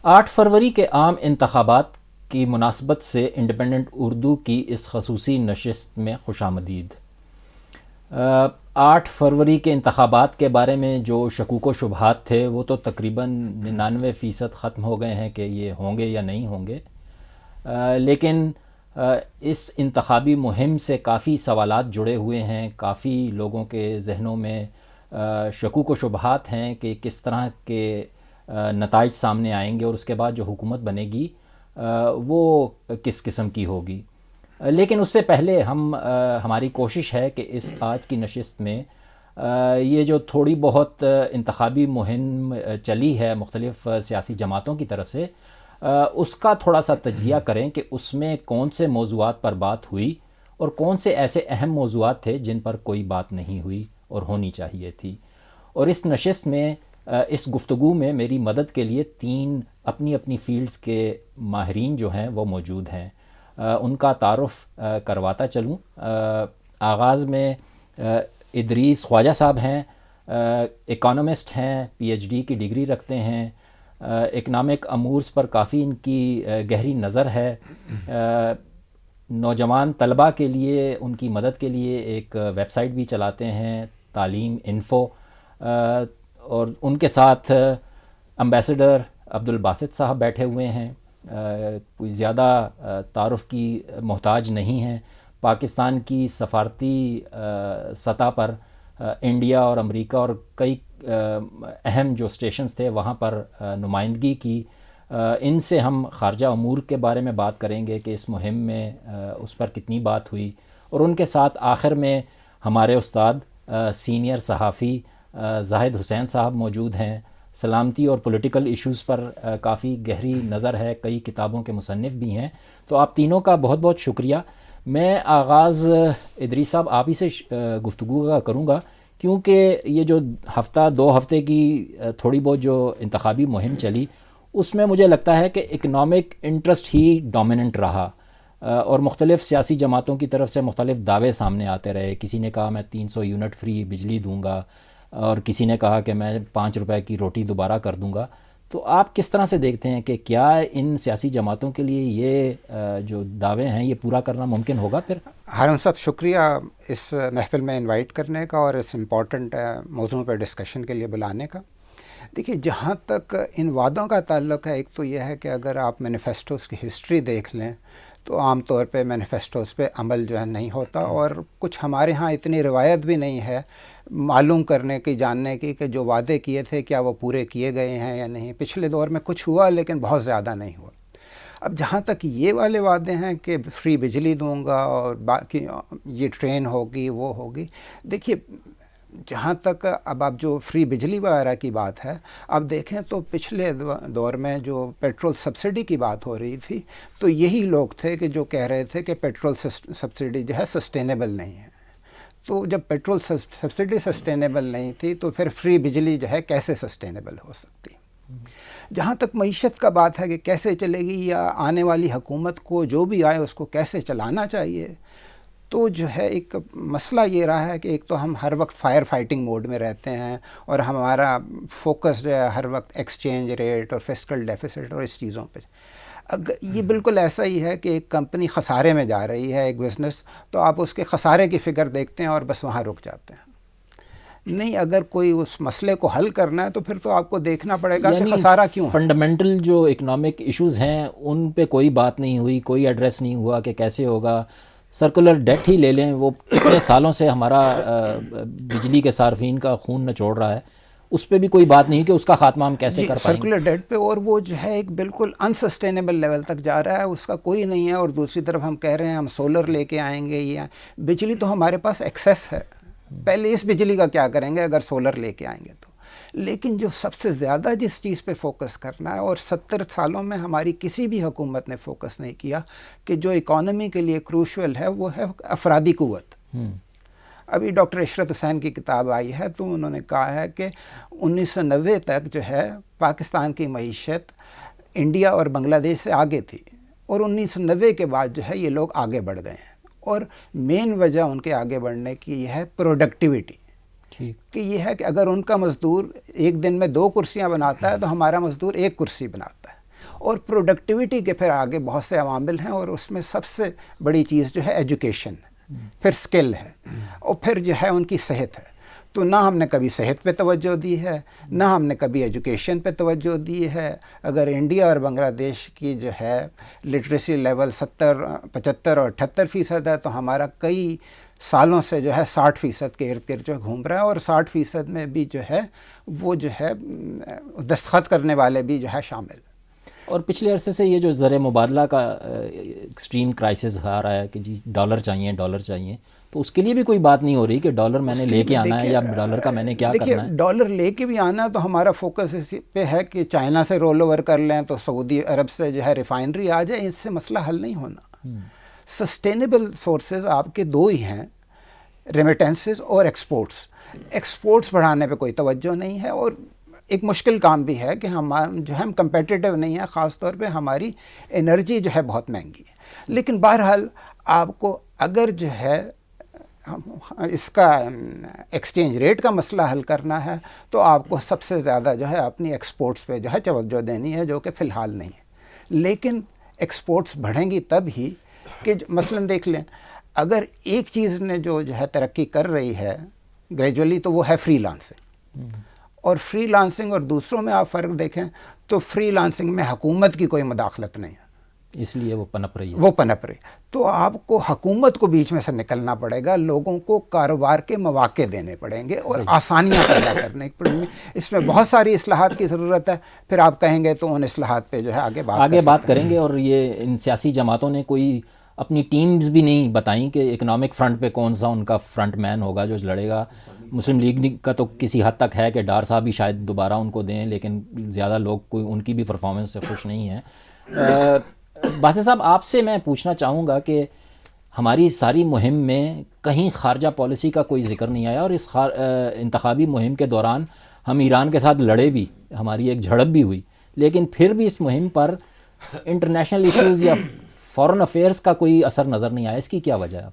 8 فروری کے عام انتخابات کی مناسبت سے انڈیپینڈنٹ اردو کی اس خصوصی نشست میں خوش آمدید۔ 8 فروری کے انتخابات کے بارے میں جو شکوک و شبہات تھے وہ تو تقریباً 99% ختم ہو گئے ہیں کہ یہ ہوں گے یا نہیں ہوں گے، لیکن اس انتخابی مہم سے کافی سوالات جڑے ہوئے ہیں، کافی لوگوں کے ذہنوں میں شکوک و شبہات ہیں کہ کس طرح کے نتائج سامنے آئیں گے اور اس کے بعد جو حکومت بنے گی وہ کس قسم کی ہوگی۔ لیکن اس سے پہلے ہماری کوشش ہے کہ اس آج کی نشست میں یہ جو تھوڑی بہت انتخابی مہم چلی ہے مختلف سیاسی جماعتوں کی طرف سے، اس کا تھوڑا سا تجزیہ کریں کہ اس میں کون سے موضوعات پر بات ہوئی اور کون سے ایسے اہم موضوعات تھے جن پر کوئی بات نہیں ہوئی اور ہونی چاہیے تھی۔ اور اس نشست میں اس گفتگو میں میری مدد کے لیے 3 اپنی اپنی فیلڈز کے ماہرین جو ہیں وہ موجود ہیں، ان کا تعارف کرواتا چلوں۔ آغاز میں ادریس خواجہ صاحب ہیں، اکانومسٹ ہیں، پی ایچ ڈی کی ڈگری رکھتے ہیں، اکنامک امورز پر کافی ان کی گہری نظر ہے، نوجوان طلباء کے لیے ان کی مدد کے لیے ایک ویب سائٹ بھی چلاتے ہیں، تعلیم انفو، اور ان کے ساتھ امبیسڈر عبدالباسط صاحب بیٹھے ہوئے ہیں، کوئی زیادہ تعارف کی محتاج نہیں ہیں، پاکستان کی سفارتی سطح پر انڈیا اور امریکہ اور کئی اہم جو اسٹیشنز تھے وہاں پر نمائندگی کی۔ ان سے ہم خارجہ امور کے بارے میں بات کریں گے کہ اس مہم میں اس پر کتنی بات ہوئی، اور ان کے ساتھ آخر میں ہمارے استاد سینئر صحافی زاہد حسین صاحب موجود ہیں، سلامتی اور پولیٹیکل ایشوز پر کافی گہری نظر ہے، کئی کتابوں کے مصنف بھی ہیں۔ تو آپ تینوں کا بہت بہت شکریہ۔ میں آغاز ادریس صاحب آپ ہی سے گفتگو کا کروں گا، کیونکہ یہ جو ہفتہ 2 ہفتے کی تھوڑی بہت جو انتخابی مہم چلی اس میں مجھے لگتا ہے کہ اکنامک انٹرسٹ ہی ڈومیننٹ رہا، اور مختلف سیاسی جماعتوں کی طرف سے مختلف دعوے سامنے آتے رہے۔ کسی نے کہا میں 300 یونٹ فری بجلی دوں گا، اور کسی نے کہا کہ میں 5 روپے کی روٹی دوبارہ کر دوں گا۔ تو آپ کس طرح سے دیکھتے ہیں کہ کیا ان سیاسی جماعتوں کے لیے یہ جو دعوے ہیں یہ پورا کرنا ممکن ہوگا؟ پھر ہارون صاحب شکریہ اس محفل میں انوائٹ کرنے کا اور اس امپورٹنٹ موضوع پر ڈسکشن کے لیے بلانے کا۔ دیکھیے، جہاں تک ان وعدوں کا تعلق ہے، ایک تو یہ ہے کہ اگر آپ مینیفیسٹوز کی ہسٹری دیکھ لیں تو عام طور پہ مینیفیسٹوز پہ عمل جو ہے نہیں ہوتا، اور کچھ ہمارے ہاں اتنی روایت بھی نہیں ہے معلوم کرنے کی، جاننے کی کہ جو وعدے کیے تھے کیا وہ پورے کیے گئے ہیں یا نہیں۔ پچھلے دور میں کچھ ہوا لیکن بہت زیادہ نہیں ہوا۔ اب جہاں تک یہ والے وعدے ہیں کہ فری بجلی دوں گا اور باقی یہ ٹرین ہوگی وہ ہوگی، دیکھیے جہاں تک اب آپ جو فری بجلی وغیرہ کی بات ہے، اب دیکھیں تو پچھلے دور میں جو پیٹرول سبسڈی کی بات ہو رہی تھی تو یہی لوگ تھے کہ جو کہہ رہے تھے کہ پیٹرول سبسڈی جو ہے سسٹینیبل نہیں ہے۔ تو جب پیٹرول سبسڈی سسٹینیبل نہیں تھی تو پھر فری بجلی جو ہے کیسے سسٹینیبل ہو سکتی؟ جہاں تک معیشت کا بات ہے کہ کیسے چلے گی، یا آنے والی حکومت کو جو بھی آئے اس کو کیسے چلانا چاہیے، تو جو ہے ایک مسئلہ یہ رہا ہے کہ ایک تو ہم ہر وقت فائر فائٹنگ موڈ میں رہتے ہیں، اور ہمارا فوکس جو ہے ہر وقت ایکسچینج ریٹ اور فسکل ڈیفیسٹ اور اس چیزوں پہ۔ یہ بالکل ایسا ہی ہے کہ ایک کمپنی خسارے میں جا رہی ہے، ایک بزنس، تو آپ اس کے خسارے کی فکر دیکھتے ہیں اور بس وہاں رک جاتے ہیں۔ نہیں، اگر کوئی اس مسئلے کو حل کرنا ہے تو پھر تو آپ کو دیکھنا پڑے گا کہ خسارہ کیوں ہے۔ فنڈامنٹل جو اکنامک ایشوز ہیں ان پہ کوئی بات نہیں ہوئی، کوئی ایڈریس نہیں ہوا کہ کیسے ہوگا۔ سرکولر ڈیٹ ہی لے لیں، وہ کتنے سالوں سے ہمارا بجلی کے صارفین کا خون نچوڑ رہا ہے، اس پہ بھی کوئی بات نہیں کہ اس کا خاتمہ ہم کیسے کر پائیں گے۔ سرکولر ڈیٹ پہ، اور وہ جو ہے ایک بالکل انسسٹینیبل لیول تک جا رہا ہے، اس کا کوئی نہیں ہے۔ اور دوسری طرف ہم کہہ رہے ہیں ہم سولر لے کے آئیں گے، یا بجلی تو ہمارے پاس ایکسیس ہے، پہلے اس بجلی کا کیا کریں گے اگر سولر لے کے آئیں گے تو۔ لیکن جو سب سے زیادہ جس چیز پہ فوکس کرنا ہے، اور 70 سالوں میں ہماری کسی بھی حکومت نے فوکس نہیں کیا، کہ جو اکانومی کے لیے کروشل ہے وہ ہے افرادی قوت۔ ابھی ڈاکٹر عشرت حسین کی کتاب آئی ہے تو انہوں نے کہا ہے کہ 1990 تک جو ہے پاکستان کی معیشت انڈیا اور بنگلہ دیش سے آگے تھی، اور 1990 کے بعد جو ہے یہ لوگ آگے بڑھ گئے ہیں، اور مین وجہ ان کے آگے بڑھنے کی یہ ہے پروڈکٹیوٹی، کہ یہ ہے کہ اگر ان کا مزدور ایک دن میں 2 کرسیاں بناتا ہے تو ہمارا مزدور 1 کرسی بناتا ہے۔ اور پروڈکٹیوٹی کے پھر آگے بہت سے عوامل ہیں، اور اس میں سب سے بڑی چیز جو ہے ایجوکیشن ہے، پھر اسکل ہے، اور پھر جو ہے ان کی صحت ہے۔ تو نہ ہم نے کبھی صحت پہ توجہ دی ہے، نہ ہم نے کبھی ایجوکیشن پہ توجہ دی ہے۔ اگر انڈیا اور بنگلہ دیش کی جو ہے لٹریسی لیول 75 اور 78% ہے، تو ہمارا کئی سالوں سے جو ہے 60% کے ارد گرد جو گھوم رہا ہے، اور 60% میں بھی جو ہے وہ جو ہے دستخط کرنے والے بھی جو ہے شامل۔ اور پچھلے عرصے سے یہ جو زر مبادلہ کا ایکسٹریم کرائسس آ رہا ہے کہ جی ڈالر چاہیے ڈالر چاہیے، تو اس کے لیے بھی کوئی بات نہیں ہو رہی کہ ڈالر میں نے لے کے آنا ہے یا ڈالر کا میں نے کیا کرنا ہے؟ ڈالر لے کے بھی آنا تو ہمارا فوکس اس پہ ہے کہ چائنا سے رول اوور کر لیں، تو سعودی عرب سے جو ہے ریفائنری آ جائے، اس سے مسئلہ حل نہیں ہونا۔ سسٹینیبل سورسز آپ کے دو ہی ہیں، ریمیٹنسز اور ایکسپورٹس۔ ایکسپورٹس بڑھانے پہ کوئی توجہ نہیں ہے، اور ایک مشکل کام بھی ہے کہ ہم کمپیٹیٹیو نہیں ہیں، خاص طور پہ ہماری انرجی جو ہے بہت مہنگی ہے۔ لیکن بہرحال آپ کو اگر جو ہے اس کا ایکسچینج ریٹ کا مسئلہ حل کرنا ہے، تو آپ کو سب سے زیادہ جو ہے اپنی ایکسپورٹس پہ جو ہے توجہ دینی ہے، جو کہ فی الحال نہیں ہے۔ لیکن ایکسپورٹس بڑھیں گی تب ہی کہ مثلاً دیکھ لیں، اگر ایک چیز نے جو ہے ترقی کر رہی ہے گریجولی، تو وہ ہے فری لانسنگ۔ اور فری لانسنگ اور دوسروں میں آپ فرق دیکھیں تو فری لانسنگ میں حکومت کی کوئی مداخلت نہیں ہے، اس لیے وہ پنپ رہی ہے۔ وہ پنپ رہی۔ تو آپ کو حکومت کو بیچ میں سے نکلنا پڑے گا، لوگوں کو کاروبار کے مواقع دینے پڑیں گے اور آسانیاں پیدا کرنے پڑیں گی۔ اس میں بہت ساری اصلاحات کی ضرورت ہے، پھر آپ کہیں گے تو ان اصلاحات پہ جو ہے آگے بات کریں گے۔ اور یہ ان سیاسی جماعتوں نے کوئی اپنی ٹیمز بھی نہیں بتائیں کہ اکنامک فرنٹ پہ کون سا ان کا فرنٹ مین ہوگا جو لڑے گا۔ مسلم لیگ کا تو کسی حد تک ہے کہ ڈار صاحب بھی شاید دوبارہ ان کو دیں، لیکن زیادہ لوگ کوئی ان کی بھی پرفارمنس سے خوش نہیں ہیں۔ باسط صاحب، آپ سے میں پوچھنا چاہوں گا کہ ہماری ساری مہم میں کہیں خارجہ پالیسی کا کوئی ذکر نہیں آیا، اور اس انتخابی مہم کے دوران ہم ایران کے ساتھ لڑے بھی، ہماری ایک جھڑپ بھی ہوئی، لیکن پھر بھی اس مہم پر انٹرنیشنل ایشوز یا فورن افیئرس کا کوئی اثر نظر نہیں آیا۔ اس کی کیا وجہ ہے؟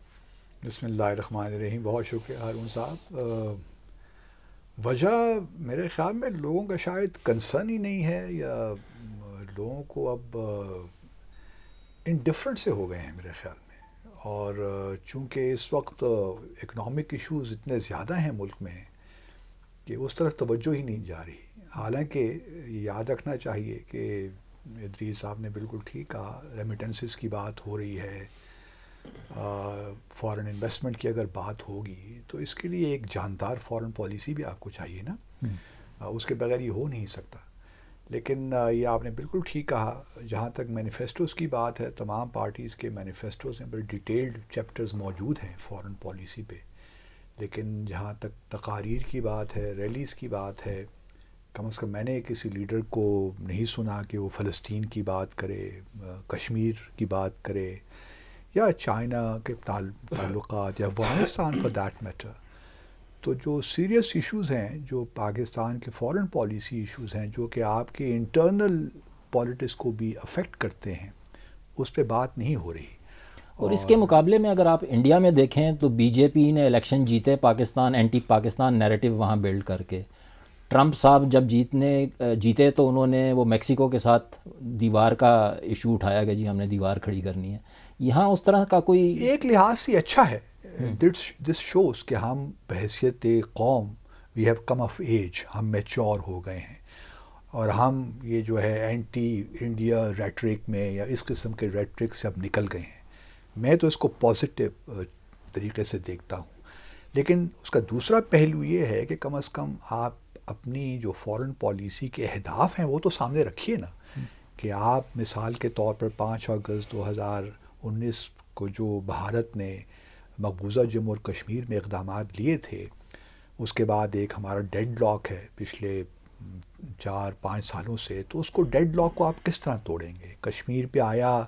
بسم اللہ الرحمن الرحیم۔ بہت شکریہ ہارون صاحب۔ وجہ میرے خیال میں لوگوں کا شاید کنسرن ہی نہیں ہے، یا لوگوں کو اب انڈیفرنٹ سے ہو گئے ہیں میرے خیال میں۔ اور چونکہ اس وقت اکنامک ایشوز اتنے زیادہ ہیں ملک میں کہ اس طرف توجہ ہی نہیں جا رہی۔ حالانکہ یہ یاد رکھنا چاہیے کہ ادریس صاحب نے بالکل ٹھیک کہا، ریمیٹنسز کی بات ہو رہی ہے، فارن انویسٹمنٹ کی اگر بات ہوگی تو اس کے لیے ایک جاندار فارن پالیسی بھی آپ کو چاہیے نا، اس کے بغیر یہ ہو نہیں سکتا۔ لیکن یہ آپ نے بالکل ٹھیک کہا، جہاں تک مینیفیسٹوز کی بات ہے، تمام پارٹیز کے مینیفیسٹوز میں بڑے ڈیٹیلڈ چیپٹرز موجود ہیں فارن پالیسی پہ، لیکن جہاں تک تقاریر کی بات ہے، ریلیز کی بات ہے، کم از کم میں نے کسی لیڈر کو نہیں سنا کہ وہ فلسطین کی بات کرے، کشمیر کی بات کرے، یا چائنا کے تعلقات، یا افغانستان فار دیٹ میٹر۔ تو جو سیریس ایشوز ہیں، جو پاکستان کے فارن پالیسی ایشوز ہیں، جو کہ آپ کے انٹرنل پالیٹکس کو بھی افیکٹ کرتے ہیں، اس پہ بات نہیں ہو رہی۔ اور اس کے مقابلے میں اگر آپ انڈیا میں دیکھیں تو بی جے پی نے الیکشن جیتے، پاکستان اینٹی پاکستان نیریٹو وہاں بلڈ کر کے۔ ٹرمپ صاحب جب جیتے تو انہوں نے وہ میکسیکو کے ساتھ دیوار کا ایشو اٹھایا کہ جی ہم نے دیوار کھڑی کرنی ہے۔ یہاں اس طرح کا کوئی ایک لحاظ سے اچھا ہے، دس شوز کہ ہم بحیثیت قوم we have come of age, ہم میچور ہو گئے ہیں، اور ہم یہ جو ہے اینٹی انڈیا ریٹرک میں یا اس قسم کے ریٹرک سے اب نکل گئے ہیں۔ میں تو اس کو پازیٹیو طریقے سے دیکھتا ہوں۔ لیکن اس کا دوسرا پہلو یہ ہے کہ کم از کم آپ اپنی جو فارن پالیسی کے اہداف ہیں وہ تو سامنے رکھیے نا، کہ آپ مثال کے طور پر 5 اگست 2019 کو جو بھارت نے مقبوضہ جموں اور کشمیر میں اقدامات لیے تھے، اس کے بعد ایک ہمارا ڈیڈ لاک ہے پچھلے 4-5 سالوں سے، تو اس کو ڈیڈ لاک کو آپ کس طرح توڑیں گے؟ کشمیر پہ آیا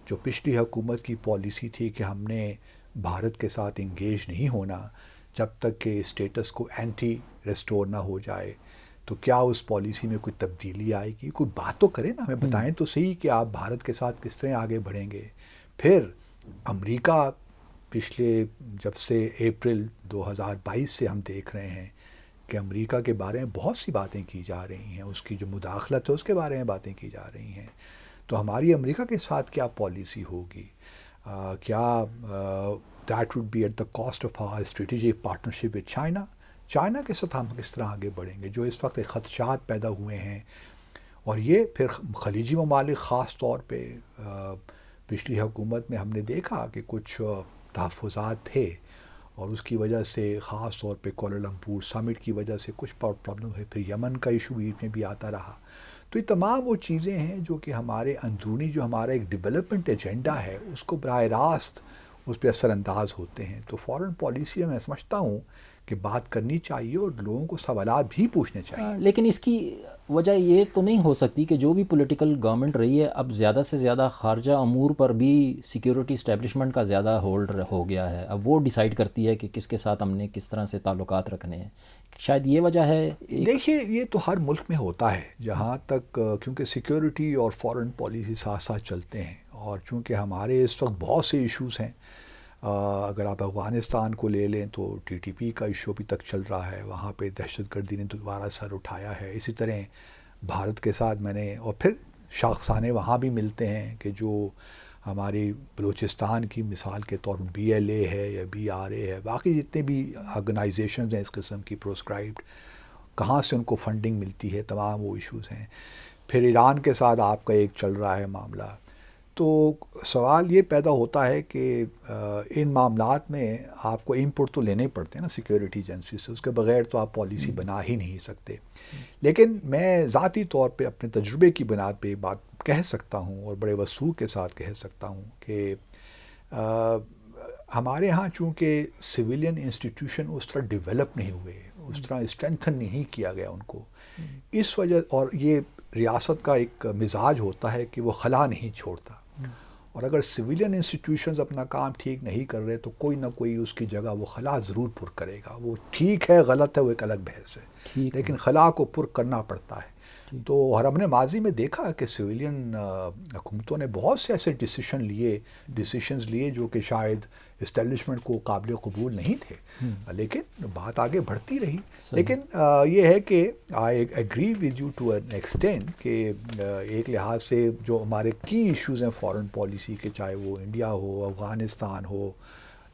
جو پچھلی حکومت کی پالیسی تھی کہ ہم نے بھارت کے ساتھ انگیج نہیں ہونا جب تک کہ اسٹیٹس کو اینٹی ریسٹور نہ ہو جائے، تو کیا اس پالیسی میں کوئی تبدیلی آئے گی؟ کوئی بات تو کریں نا، ہمیں بتائیں تو صحیح کہ آپ بھارت کے ساتھ کس طرح آگے بڑھیں گے۔ پھر امریکہ پچھلے جب سے اپریل 2022 سے ہم دیکھ رہے ہیں کہ امریکہ کے بارے میں بہت سی باتیں کی جا رہی ہیں، اس کی جو مداخلت ہے اس کے بارے میں باتیں کی جا رہی ہیں. تو ہماری امریکہ کے ساتھ کیا پالیسی ہوگی؟ کیا that would be at the cost of our strategic partnership with China? China کے ساتھ ہم کس طرح آگے بڑھیں گے جو اس وقت ایک خدشات پیدا ہوئے ہیں. اور یہ پھر خلیجی ممالک خاص طور پہ پچھلی حکومت میں ہم نے دیکھا کہ کچھ تحفظات تھے اور اس کی وجہ سے خاص طور پہ کوالالمپور سمٹ کی وجہ سے کچھ پرابلم ہوئی. پھر یمن کا ایشو بیچ میں بھی آتا رہا. تو یہ تمام وہ چیزیں ہیں جو کہ ہمارے اندرونی جو ہمارا ایک ڈیولپمنٹ ایجنڈا ہے اس کو براہ راست اس پہ اثر انداز ہوتے ہیں. تو فارن پالیسی میں سمجھتا ہوں کہ بات کرنی چاہیے اور لوگوں کو سوالات بھی پوچھنے چاہیے. لیکن اس کی وجہ یہ تو نہیں ہو سکتی کہ جو بھی پولیٹیکل گورنمنٹ رہی ہے اب زیادہ سے زیادہ خارجہ امور پر بھی سیکیورٹی اسٹیبلشمنٹ کا زیادہ ہولڈ ہو گیا ہے. اب وہ ڈیسائیڈ کرتی ہے کہ کس کے ساتھ ہم نے کس طرح سے تعلقات رکھنے ہیں. شاید یہ وجہ ہے. دیکھیے یہ تو ہر ملک میں ہوتا ہے جہاں تک کیونکہ سیکیورٹی اور فارن پالیسی ساتھ ساتھ چلتے ہیں. اور چونکہ ہمارے اس وقت بہت سے ایشوز ہیں، اگر آپ افغانستان کو لے لیں تو ٹی ٹی پی کا ایشو ابھی تک چل رہا ہے، وہاں پہ دہشت گردی نے دوبارہ سر اٹھایا ہے. اسی طرح بھارت کے ساتھ میں نے اور پھر شاخسانے وہاں بھی ملتے ہیں کہ جو ہماری بلوچستان کی مثال کے طور پر بی ایل اے ہے یا بی آر اے ہے، باقی جتنے بھی آرگنائزیشنز ہیں اس قسم کی پروسکرائبڈ، کہاں سے ان کو فنڈنگ ملتی ہے، تمام وہ ایشوز ہیں. پھر ایران کے ساتھ آپ کا ایک چل رہا ہے معاملہ. تو سوال یہ پیدا ہوتا ہے کہ ان معاملات میں آپ کو انپٹ تو لینے پڑتے ہیں نا سیکیورٹی ایجنسی سے، اس کے بغیر تو آپ پالیسی بنا ہی نہیں سکتے. لیکن میں ذاتی طور پہ اپنے تجربے کی بنیاد پہ بات کہہ سکتا ہوں اور بڑے وثوق کے ساتھ کہہ سکتا ہوں کہ ہمارے ہاں چونکہ سویلین انسٹیٹیوشن اس طرح ڈیولپ نہیں ہوئے، اس طرح اسٹرینتھن نہیں کیا گیا ان کو، اس وجہ اور یہ ریاست کا ایک مزاج ہوتا ہے کہ وہ خلا نہیں چھوڑتا. اور اگر سویلین انسٹیٹیوشنز اپنا کام ٹھیک نہیں کر رہے تو کوئی نہ کوئی اس کی جگہ وہ خلا ضرور پر کرے گا. وہ ٹھیک ہے غلط ہے وہ ایک الگ بحث ہے، لیکن خلا کو پر کرنا پڑتا ہے. تو اور ہم نے ماضی میں دیکھا کہ سویلین حکومتوں نے بہت سے ایسے ڈیسیشنز لیے جو کہ شاید اسٹیبلشمنٹ کو قابل قبول نہیں تھے، لیکن بات آگے بڑھتی رہی. لیکن یہ ہے کہ I agree with you to an extent کہ ایک لحاظ سے جو ہمارے کی ایشوز ہیں فارن پالیسی کے، چاہے وہ انڈیا ہو، افغانستان ہو،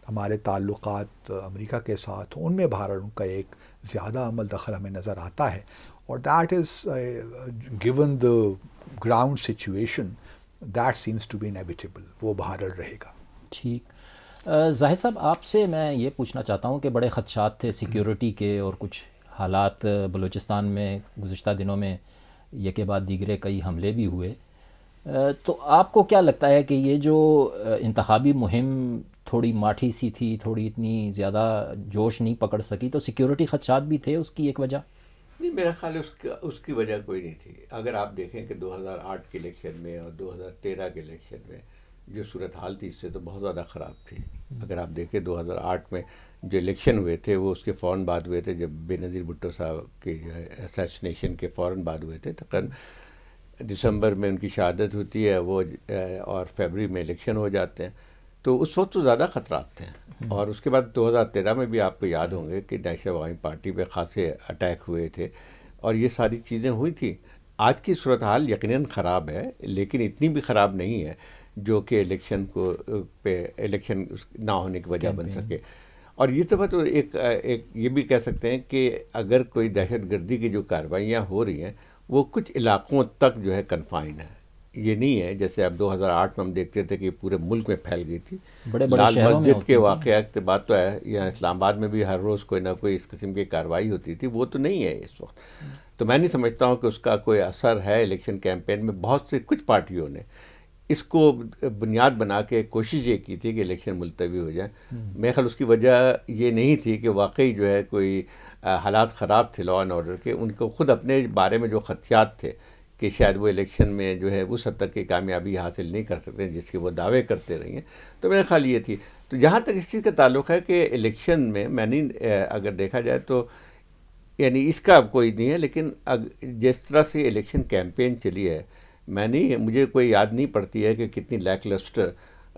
ہمارے تعلقات امریکہ کے ساتھ ہوں، ان میں بھارت کا ایک زیادہ عمل دخل ہمیں نظر آتا ہے. اور that is given the ground situation that seems to be inevitable, وہ بہرحال رہے گا. ٹھیک. زاہد صاحب آپ سے میں یہ پوچھنا چاہتا ہوں کہ بڑے خدشات تھے سیکیورٹی کے اور کچھ حالات بلوچستان میں گزشتہ دنوں میں یکے بعد دیگرے کئی حملے بھی ہوئے. تو آپ کو کیا لگتا ہے کہ یہ جو انتخابی مہم تھوڑی ماٹھی سی تھی، تھوڑی اتنی زیادہ جوش نہیں پکڑ سکی، تو سیکیورٹی خدشات بھی تھے اس کی ایک وجہ؟ نہیں، میرا خیال اس کی وجہ کوئی نہیں تھی. اگر آپ دیکھیں کہ 2008 کے الیکشن میں اور 2013 کے الیکشن میں جو صورتحال تھی اس سے تو بہت زیادہ خراب تھی. اگر آپ دیکھیں 2008 میں جو الیکشن ہوئے تھے وہ اس کے فوراً بعد ہوئے تھے جب بے نظیر بھٹو صاحب کے جو ہے اسیسینیشن کے فوراً بعد ہوئے تھے. تقریباً دسمبر میں ان کی شہادت ہوتی ہے وہ اور فیبرری میں الیکشن ہو جاتے ہیں. تو اس وقت تو زیادہ خطرات تھے. اور اس کے بعد 2013 میں بھی آپ کو یاد ہوں گے کہ نیشنل عوامی پارٹی پہ خاصے اٹیک ہوئے تھے اور یہ ساری چیزیں ہوئی تھیں. آج کی صورتحال یقیناً خراب ہے، لیکن اتنی بھی خراب نہیں ہے جو کہ الیکشن نہ ہونے کی وجہ بن سکے. اور یہ تو ایک یہ بھی کہہ سکتے ہیں کہ اگر کوئی دہشت گردی کی جو کارروائیاں ہو رہی ہیں وہ کچھ علاقوں تک جو ہے کنفائن ہے. یہ نہیں ہے جیسے اب 2008 میں ہم دیکھتے تھے کہ پورے ملک میں پھیل گئی تھی. لال مسجد کے واقعات کی بات تو ہے، یا اسلام آباد میں بھی ہر روز کوئی نہ کوئی اس قسم کی کارروائی ہوتی تھی، وہ تو نہیں ہے اس وقت. تو میں نہیں سمجھتا ہوں کہ اس کا کوئی اثر ہے الیکشن کیمپین میں. بہت سے کچھ پارٹیوں نے اس کو بنیاد بنا کے کوشش یہ کی تھی کہ الیکشن ملتوی ہو جائے. میرے خیال اس کی وجہ یہ نہیں تھی کہ واقعی جو ہے کوئی حالات خراب تھے لا اینڈ آرڈر کے. ان کو خود اپنے بارے میں جو خدشات تھے کہ شاید وہ الیکشن میں جو ہے اس حد تک کی کامیابی حاصل نہیں کر سکتے جس کے وہ دعوے کرتے رہے ہیں. تو میرا خیال یہ تھی. تو جہاں تک اس چیز کا تعلق ہے کہ الیکشن میں نہیں اگر دیکھا جائے تو یعنی اس کا کوئی نہیں ہے، لیکن جس طرح سے الیکشن کیمپین چلی ہے مجھے کوئی یاد نہیں پڑتی ہے کہ کتنی لیک لسٹر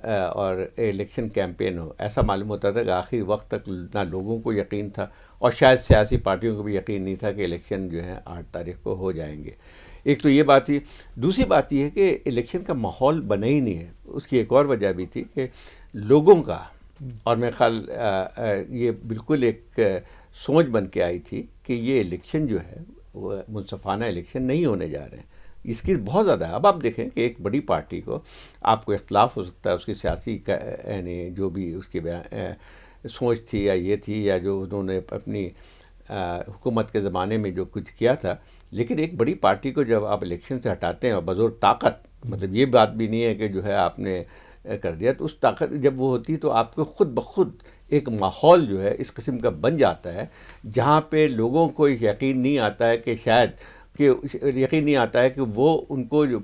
اور الیکشن کیمپین ہو، ایسا معلوم ہوتا تھا کہ آخری وقت تک نہ لوگوں کو یقین تھا اور شاید سیاسی پارٹیوں کو بھی یقین نہیں تھا کہ الیکشن جو ہے 8 تاریخ کو ہو جائیں گے. ایک تو یہ بات تھی. دوسری بات یہ ہے کہ الیکشن کا ماحول بنا ہی نہیں ہے. اس کی ایک اور وجہ بھی تھی کہ لوگوں کا، اور میرے خیال یہ بالکل ایک سوچ بن کے آئی تھی کہ یہ الیکشن جو ہے وہ منصفانہ الیکشن نہیں ہونے جا رہے ہیں. اس کی بہت زیادہ ہے. اب آپ دیکھیں کہ ایک بڑی پارٹی کو آپ کو اختلاف ہو سکتا ہے اس کی سیاسی یعنی جو بھی اس کی سوچ تھی یا یہ تھی یا جو انہوں نے اپنی حکومت کے زمانے میں جو کچھ کیا تھا، لیکن ایک بڑی پارٹی کو جب آپ الیکشن سے ہٹاتے ہیں اور بزور طاقت، مطلب یہ بات بھی نہیں ہے کہ جو ہے آپ نے کر دیا، تو اس طاقت جب وہ ہوتی تو آپ کو خود بخود ایک ماحول جو ہے اس قسم کا بن جاتا ہے جہاں پہ لوگوں کو یقین نہیں آتا ہے کہ شاید یقین نہیں آتا ہے کہ وہ ان کو جو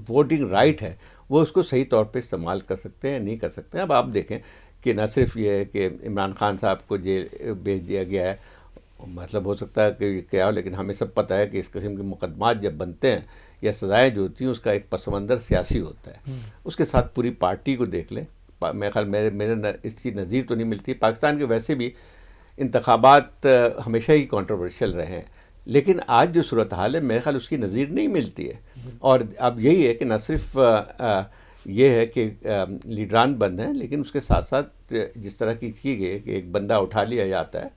ووٹنگ رائٹ ہے وہ اس کو صحیح طور پہ استعمال کر سکتے ہیں یا نہیں کر سکتے ہیں. اب آپ دیکھیں کہ نہ صرف یہ ہے کہ عمران خان صاحب کو جیل بھیج دیا گیا ہے، مطلب ہو سکتا ہے کہ کیا ہو، لیکن ہمیں سب پتہ ہے کہ اس قسم کے مقدمات جب بنتے ہیں یا سزائیں جو ہوتی ہیں اس کا ایک پس منظر سیاسی ہوتا ہے. اس کے ساتھ پوری پارٹی کو دیکھ لیں. میرے خیال میرے اس کی نظیر تو نہیں ملتی. پاکستان کے ویسے بھی انتخابات ہمیشہ ہی کنٹروورشل رہے ہیں، لیکن آج جو صورتحال ہے میرے خیال اس کی نظیر نہیں ملتی ہے. اور اب یہی ہے کہ نہ صرف یہ ہے کہ لیڈران بند ہیں، لیکن اس کے ساتھ ساتھ جس طرح کی گئی ہے کہ ایک بندہ اٹھا لیا جاتا ہے،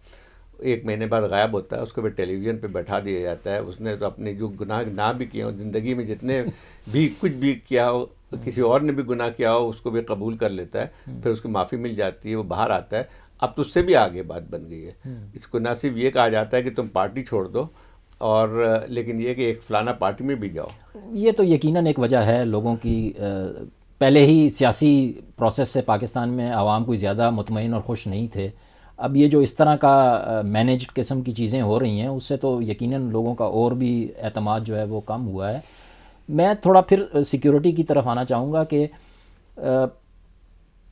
1 مہینے بعد غائب ہوتا ہے، اس کو بھی ٹیلی ویژن پہ بیٹھا دیا جاتا ہے. اس نے تو اپنے جو گناہ نہ بھی کیے ہوں زندگی میں، جتنے بھی کچھ بھی کیا ہو، کسی اور نے بھی گناہ کیا ہو اس کو بھی قبول کر لیتا ہے، پھر اس کو معافی مل جاتی ہے، وہ باہر آتا ہے. اب تو اس سے بھی آگے بات بن گئی ہے. اس کو نہ صرف یہ کہا جاتا ہے کہ تم پارٹی چھوڑ دو، اور لیکن یہ کہ ایک فلانا پارٹی میں بھی جاؤ. یہ تو یقیناً ایک وجہ ہے لوگوں کی، پہلے ہی سیاسی پروسیس سے پاکستان میں عوام کوئی زیادہ مطمئن اور خوش نہیں تھے. اب یہ جو اس طرح کا مینیجڈ قسم کی چیزیں ہو رہی ہیں اس سے تو یقیناً لوگوں کا اور بھی اعتماد جو ہے وہ کم ہوا ہے. میں تھوڑا پھر سیکیورٹی کی طرف آنا چاہوں گا کہ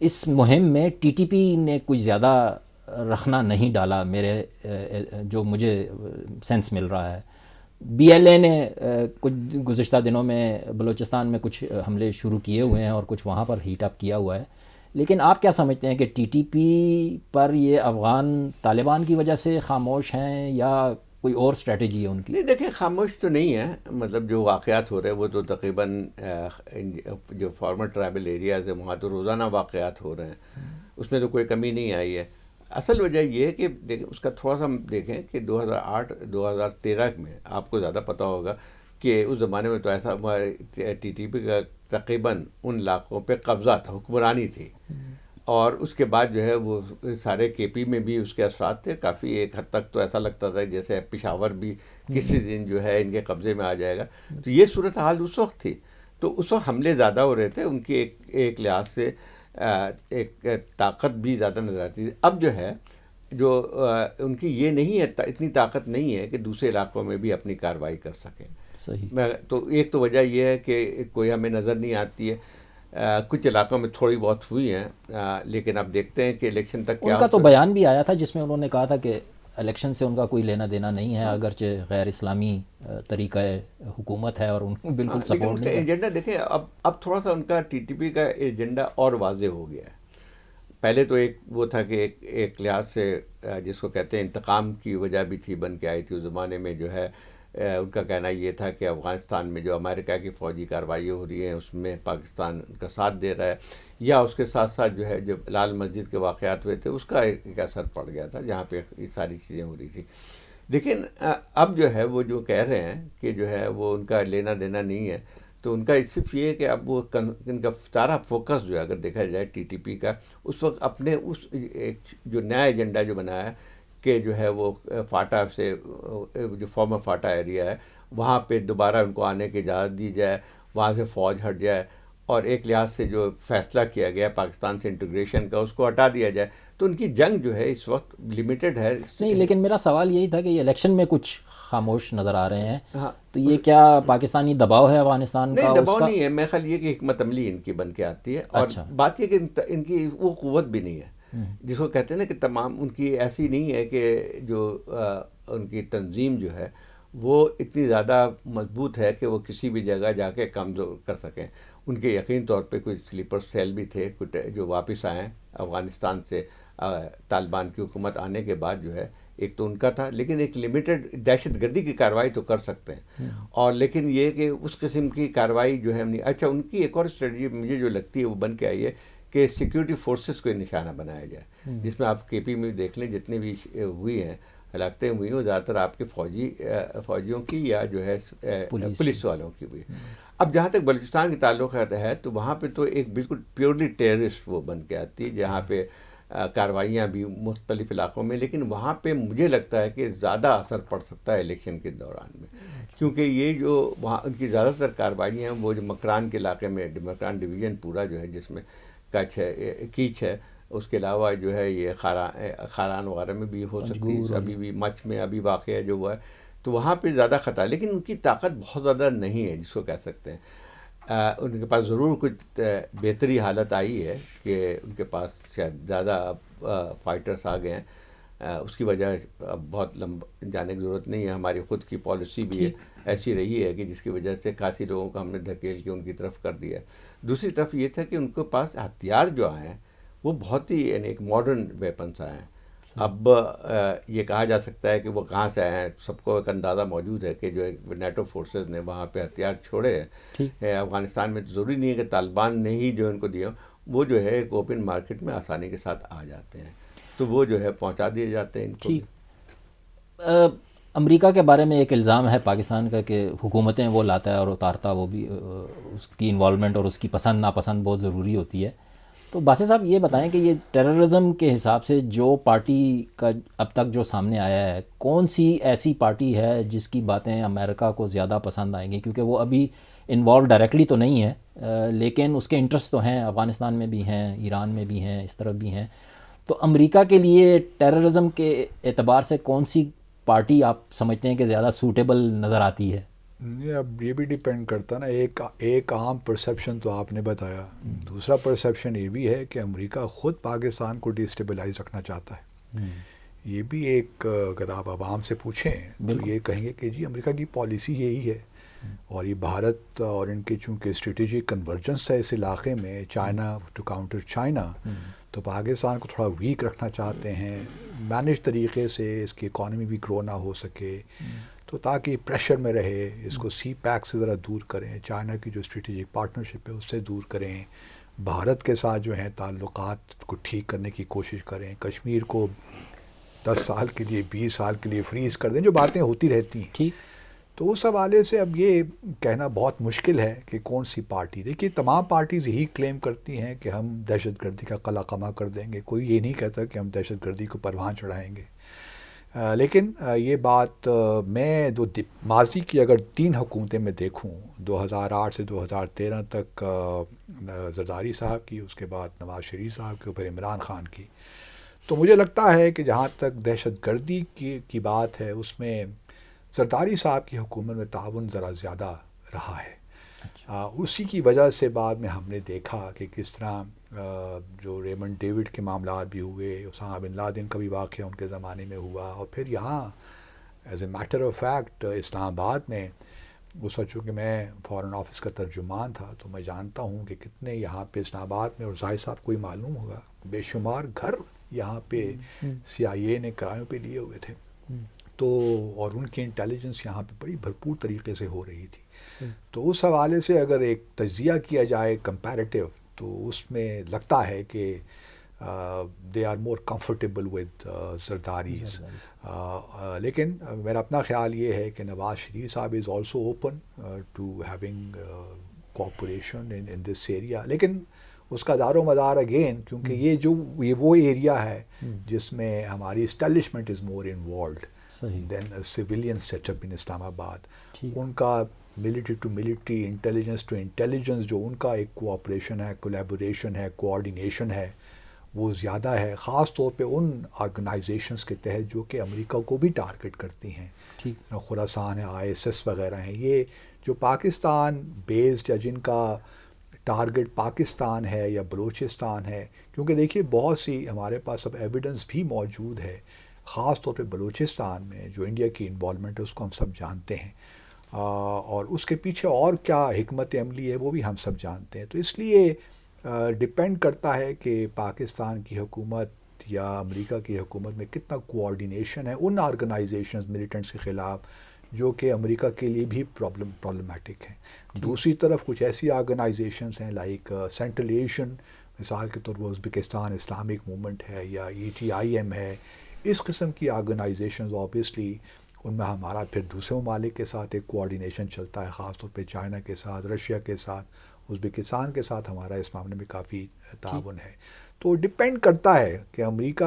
اس مہم میں ٹی ٹی پی نے کچھ زیادہ رخنا نہیں ڈالا، میرے جو مجھے سینس مل رہا ہے. بی ایل اے نے کچھ گزشتہ دنوں میں بلوچستان میں کچھ حملے شروع کیے ہوئے ہیں اور کچھ وہاں پر ہیٹ اپ کیا ہوا ہے. لیکن آپ کیا سمجھتے ہیں کہ ٹی ٹی پی پر یہ افغان طالبان کی وجہ سے خاموش ہیں یا کوئی اور اسٹریٹجی ہے ان کی؟ نہیں دیکھیں، خاموش تو نہیں ہے. مطلب جو واقعات ہو رہے ہیں وہ تو تقریباً جو فارمر ٹرائبل ایریاز ہیں وہاں تو روزانہ واقعات ہو رہے ہیں، اس میں تو کوئی کمی نہیں آئی ہے. اصل وجہ یہ ہے کہ دیکھیں اس کا تھوڑا سا ہم دیکھیں کہ 2008-2013 میں آپ کو زیادہ پتہ ہوگا کہ اس زمانے میں تو ایسا ٹی ٹی پی کا تقریباً ان علاقوں پہ قبضہ تھا، حکمرانی تھی. اور اس کے بعد جو ہے وہ سارے کے پی میں بھی اس کے اثرات تھے کافی. ایک حد تک تو ایسا لگتا تھا جیسے پشاور بھی کسی دن جو ہے ان کے قبضے میں آ جائے گا. تو یہ صورتحال اس وقت تھی. تو اس وقت حملے زیادہ ہو رہے تھے، ان کی ایک لحاظ سے ایک طاقت بھی زیادہ نظر آتی تھی. اب جو ہے جو ان کی یہ نہیں ہے، اتنی طاقت نہیں ہے کہ دوسرے علاقوں میں بھی اپنی کارروائی کر سکیں. صحیح. تو ایک تو وجہ یہ ہے کہ کوئی ہمیں نظر نہیں آتی ہے. کچھ علاقوں میں تھوڑی بہت ہوئی ہیں، لیکن اب دیکھتے ہیں کہ الیکشن تک کیا. ان کا تو بیان بھی آیا تھا جس میں انہوں نے کہا تھا کہ الیکشن سے ان کا کوئی لینا دینا نہیں ہے، اگرچہ غیر اسلامی طریقہ حکومت ہے اور ان کو بالکل سپورٹ نہیں ہے. ایجنڈا دیکھیں اب تھوڑا سا ان کا ٹی ٹی پی کا ایجنڈا اور واضح ہو گیا ہے. پہلے تو ایک وہ تھا کہ ایک لحاظ سے جس کو کہتے ہیں انتقام کی وجہ بھی تھی، بن کے آئی تھی. اس زمانے میں جو ہے ان کا کہنا یہ تھا کہ افغانستان میں جو امریکہ کی فوجی کارروائیاں ہو رہی ہیں اس میں پاکستان کا ساتھ دے رہا ہے، یا اس کے ساتھ ساتھ جو ہے جب لال مسجد کے واقعات ہوئے تھے اس کا ایک اثر پڑ گیا تھا جہاں پہ یہ ساری چیزیں ہو رہی تھی. لیکن اب جو ہے وہ جو کہہ رہے ہیں کہ جو ہے وہ ان کا لینا دینا نہیں ہے، تو ان کا صرف یہ ہے کہ اب وہ ان کا سارا فوکس جو ہے اگر دیکھا جائے ٹی ٹی پی کا اس وقت اپنے اس جو نیا ایجنڈا جو بنایا ہے کہ جو ہے وہ فاٹا سے جو فارمر فاٹا ایریا ہے وہاں پہ دوبارہ ان کو آنے کی اجازت دی جائے، وہاں سے فوج ہٹ جائے، اور ایک لحاظ سے جو فیصلہ کیا گیا پاکستان سے انٹیگریشن کا اس کو ہٹا دیا جائے. تو ان کی جنگ جو ہے اس وقت لیمیٹڈ ہے. نہیں، لیکن میرا سوال یہی تھا کہ یہ الیکشن میں کچھ خاموش نظر آ رہے ہیں. ہاں، تو یہ کیا پاکستانی دباؤ ہے افغانستان کا؟ نہیں دباؤ نہیں ہے، میرے خیال یہ کہ حکمت عملی ان کی بن کے آتی ہے. اور بات یہ کہ ان کی وہ قوت بھی نہیں ہے جس کو کہتے ہیں نا کہ تمام ان کی ایسی نہیں ہے کہ جو ان کی تنظیم جو ہے وہ اتنی زیادہ مضبوط ہے کہ وہ کسی بھی جگہ جا کے کمزور کر سکیں. ان کے یقین طور پہ کچھ سلیپر سیل بھی تھے کچھ جو واپس آئے ہیں افغانستان سے طالبان کی حکومت آنے کے بعد جو ہے. ایک تو ان کا تھا, لیکن ایک لمیٹڈ دہشت گردی کی کارروائی تو کر سکتے ہیں, اور لیکن یہ کہ اس قسم کی کارروائی جو ہے اچھا ان کی ایک اور اسٹریٹجی مجھے جو لگتی ہے وہ بن کے آئی ہے کہ سیکیورٹی فورسز کو نشانہ بنایا جائے, جس میں آپ کے پی میں دیکھ لیں جتنی بھی ہوئی ہیں ہلاکتیں ہوئی ہیں وہ زیادہ تر آپ کے فوجیوں کی یا جو ہے پولیس والوں کی ہوئی. اب جہاں تک بلوچستان کے تعلق ہے تو وہاں پہ تو ایک بالکل پیورلی ٹیررسٹ وہ بن کے آتی ہے, جہاں پہ کارروائیاں بھی مختلف علاقوں میں, لیکن وہاں پہ مجھے لگتا ہے کہ زیادہ اثر پڑ سکتا ہے الیکشن کے دوران میں, کیونکہ یہ جو وہاں ان کی زیادہ تر کارروائیاں ہیں وہ جو مکران کے علاقے میں مکران ڈویژن پورا جو ہے جس میں کچھ ہے کیچ ہے, اس کے علاوہ جو ہے یہ خاران وغیرہ میں بھی ہو سکتی ہے, ابھی بھی مچھ میں ابھی واقعہ جو ہوا ہے تو وہاں پہ زیادہ خطرہ ہے, لیکن ان کی طاقت بہت زیادہ نہیں ہے جس کو کہہ سکتے ہیں. ان کے پاس ضرور کچھ بہتری حالت آئی ہے کہ ان کے پاس شاید زیادہ فائٹرز آ گئے ہیں, اس کی وجہ اب بہت لمبا جانے کی ضرورت نہیں ہے, ہماری خود کی پالیسی بھی ایسی رہی ہے کہ جس کی وجہ سے کافی لوگوں کو ہم نے دھکیل کے ان کی طرف کر دیا. دوسری طرف یہ تھا کہ ان کے پاس ہتھیار جو آئے ہیں وہ بہت ہی یعنی ایک ماڈرن ویپنس آئے ہیں. اب یہ کہا جا سکتا ہے کہ وہ کہاں سے آئے ہیں, سب کو ایک اندازہ موجود ہے کہ جو نیٹو فورسز نے وہاں پہ ہتھیار چھوڑے ہیں افغانستان میں, تو ضروری نہیں ہے کہ طالبان نے ہی جو ان کو دیا, وہ جو ہے ایک اوپن مارکیٹ میں آسانی کے ساتھ آ جاتے ہیں, تو وہ جو ہے پہنچا دیے جاتے ہیں ان کو. امریکہ کے بارے میں ایک الزام ہے پاکستان کا کہ حکومتیں وہ لاتا ہے اور اتارتا, وہ بھی اس کی انوالومنٹ اور اس کی پسند ناپسند بہت ضروری ہوتی ہے. تو باسط صاحب یہ بتائیں کہ یہ ٹیررزم کے حساب سے جو پارٹی کا اب تک جو سامنے آیا ہے, کون سی ایسی پارٹی ہے جس کی باتیں امریکہ کو زیادہ پسند آئیں گی, کیونکہ وہ ابھی انوالو ڈائریکٹلی تو نہیں ہے لیکن اس کے انٹرسٹ تو ہیں, افغانستان میں بھی ہیں, ایران میں بھی ہیں, اس طرف بھی ہیں. تو امریکہ کے لیے ٹیررزم کے اعتبار سے کون سی پارٹی آپ سمجھتے ہیں کہ زیادہ سوٹیبل نظر آتی ہے؟ اب یہ بھی ڈیپینڈ کرتا نا, ایک عام پرسیپشن تو آپ نے بتایا, دوسرا پرسیپشن یہ بھی ہے کہ امریکہ خود پاکستان کو ڈیسٹیبلائز رکھنا چاہتا ہے. یہ بھی ایک, اگر آپ عوام سے پوچھیں تو یہ کہیں گے کہ جی امریکہ کی پالیسی یہی ہے, اور یہ بھارت اور ان کے چونکہ اسٹریٹجک کنورجنس ہے اس علاقے میں, چائنا ٹو کاؤنٹر چائنا, تو پاکستان کو تھوڑا ویک رکھنا چاہتے ہیں مینج طریقے سے, اس کی اکانومی بھی گرو نہ ہو سکے, تو تاکہ پریشر میں رہے, اس کو سی پیک سے ذرا دور کریں, چائنا کی جو اسٹریٹجک پارٹنرشپ ہے اس سے دور کریں, بھارت کے ساتھ جو ہیں تعلقات کو ٹھیک کرنے کی کوشش کریں, کشمیر کو 10 سال کے لیے 20 سال کے لیے فریز کر دیں, جو باتیں ہوتی رہتی ہیں. تو اس حوالے سے اب یہ کہنا بہت مشکل ہے کہ کون سی پارٹی. دیکھیے تمام پارٹیز یہی کلیم کرتی ہیں کہ ہم دہشت گردی کا قلع قمع کر دیں گے, کوئی یہ نہیں کہتا کہ ہم دہشت گردی کو پروان چڑھائیں گے. لیکن یہ بات میں ماضی کی اگر 3 حکومتیں میں دیکھوں, 2008 سے 2013 تک زرداری صاحب کی, اس کے بعد نواز شریف صاحب کے اوپر عمران خان کی, تو مجھے لگتا ہے کہ جہاں تک دہشت گردی کی بات ہے اس میں زرداری صاحب کی حکومت میں تعاون ذرا زیادہ رہا ہے. اسی کی وجہ سے بعد میں ہم نے دیکھا کہ کس طرح جو ریمنڈ ڈیوڈ کے معاملات بھی ہوئے, اسامہ بن لادن کا بھی واقعہ ان کے زمانے میں ہوا, اور پھر یہاں as a matter of fact Islamabad میں اس وقت چونکہ میں فارن آفس کا ترجمان تھا تو میں جانتا ہوں کہ کتنے یہاں پہ اسلام آباد میں, اور ظاہر صاحب کو ہی معلوم ہوگا, بے شمار گھر یہاں پہ CIA نے کرایوں پہ لیے ہوئے تھے, تو اور ان کی انٹیلیجنس یہاں پہ بڑی بھرپور طریقے سے ہو رہی تھی. تو اس حوالے سے اگر ایک تجزیہ کیا جائے کمپیریٹیو, تو اس میں لگتا ہے کہ they are more comfortable with Zardaris. لیکن میرا اپنا خیال یہ ہے کہ نواز شریف صاحب is also open to having cooperation in this area, لیکن اس کا دار و مدار اگین کیونکہ یہ وہ ایریا ہے جس میں ہماری establishment is more involved than civilian set up in Islamabad. ان کا military to military, intelligence to intelligence, جو ان کا ایک کوآپریشن ہے, کولیبوریشن ہے, کوآرڈینیشن ہے, وہ زیادہ ہے, خاص طور پہ ان آرگنائزیشنز کے تحت جو کہ امریکہ کو بھی ٹارگٹ کرتی ہیں. خراسان ہے, ISS وغیرہ ہیں, یہ جو پاکستان بیسڈ یا جن کا ٹارگٹ پاکستان ہے یا بلوچستان ہے, کیونکہ دیکھیے بہت سی ہمارے پاس اب ایویڈنس بھی موجود ہے خاص طور پہ بلوچستان میں جو انڈیا کی انوالومنٹ ہے اس کو ہم سب جانتے ہیں، اور اس کے پیچھے اور کیا حکمت عملی ہے وہ بھی ہم سب جانتے ہیں. تو اس لیے ڈپینڈ کرتا ہے کہ پاکستان کی حکومت یا امریکہ کی حکومت میں کتنا کوآرڈینیشن ہے ان آرگنائزیشنز ملیٹنٹس کے خلاف جو کہ امریکہ کے لیے بھی پرابلمٹک ہیں. دوسری طرف کچھ ایسی آرگنائزیشنز ہیں لائک سینٹرل ایشین، مثال کے طور پر ازبکستان اسلامک موومنٹ ہے یا ETIM ہے. اس قسم کی آرگنائزیشنز آبویسلی ان میں ہمارا پھر دوسرے ممالک کے ساتھ ایک کوآرڈینیشن چلتا ہے، خاص طور پہ چائنا کے ساتھ، رشیا کے ساتھ، ازبکستان کے ساتھ ہمارا اس معاملے میں کافی تعاون ہے. تو ڈپینڈ کرتا ہے کہ امریکہ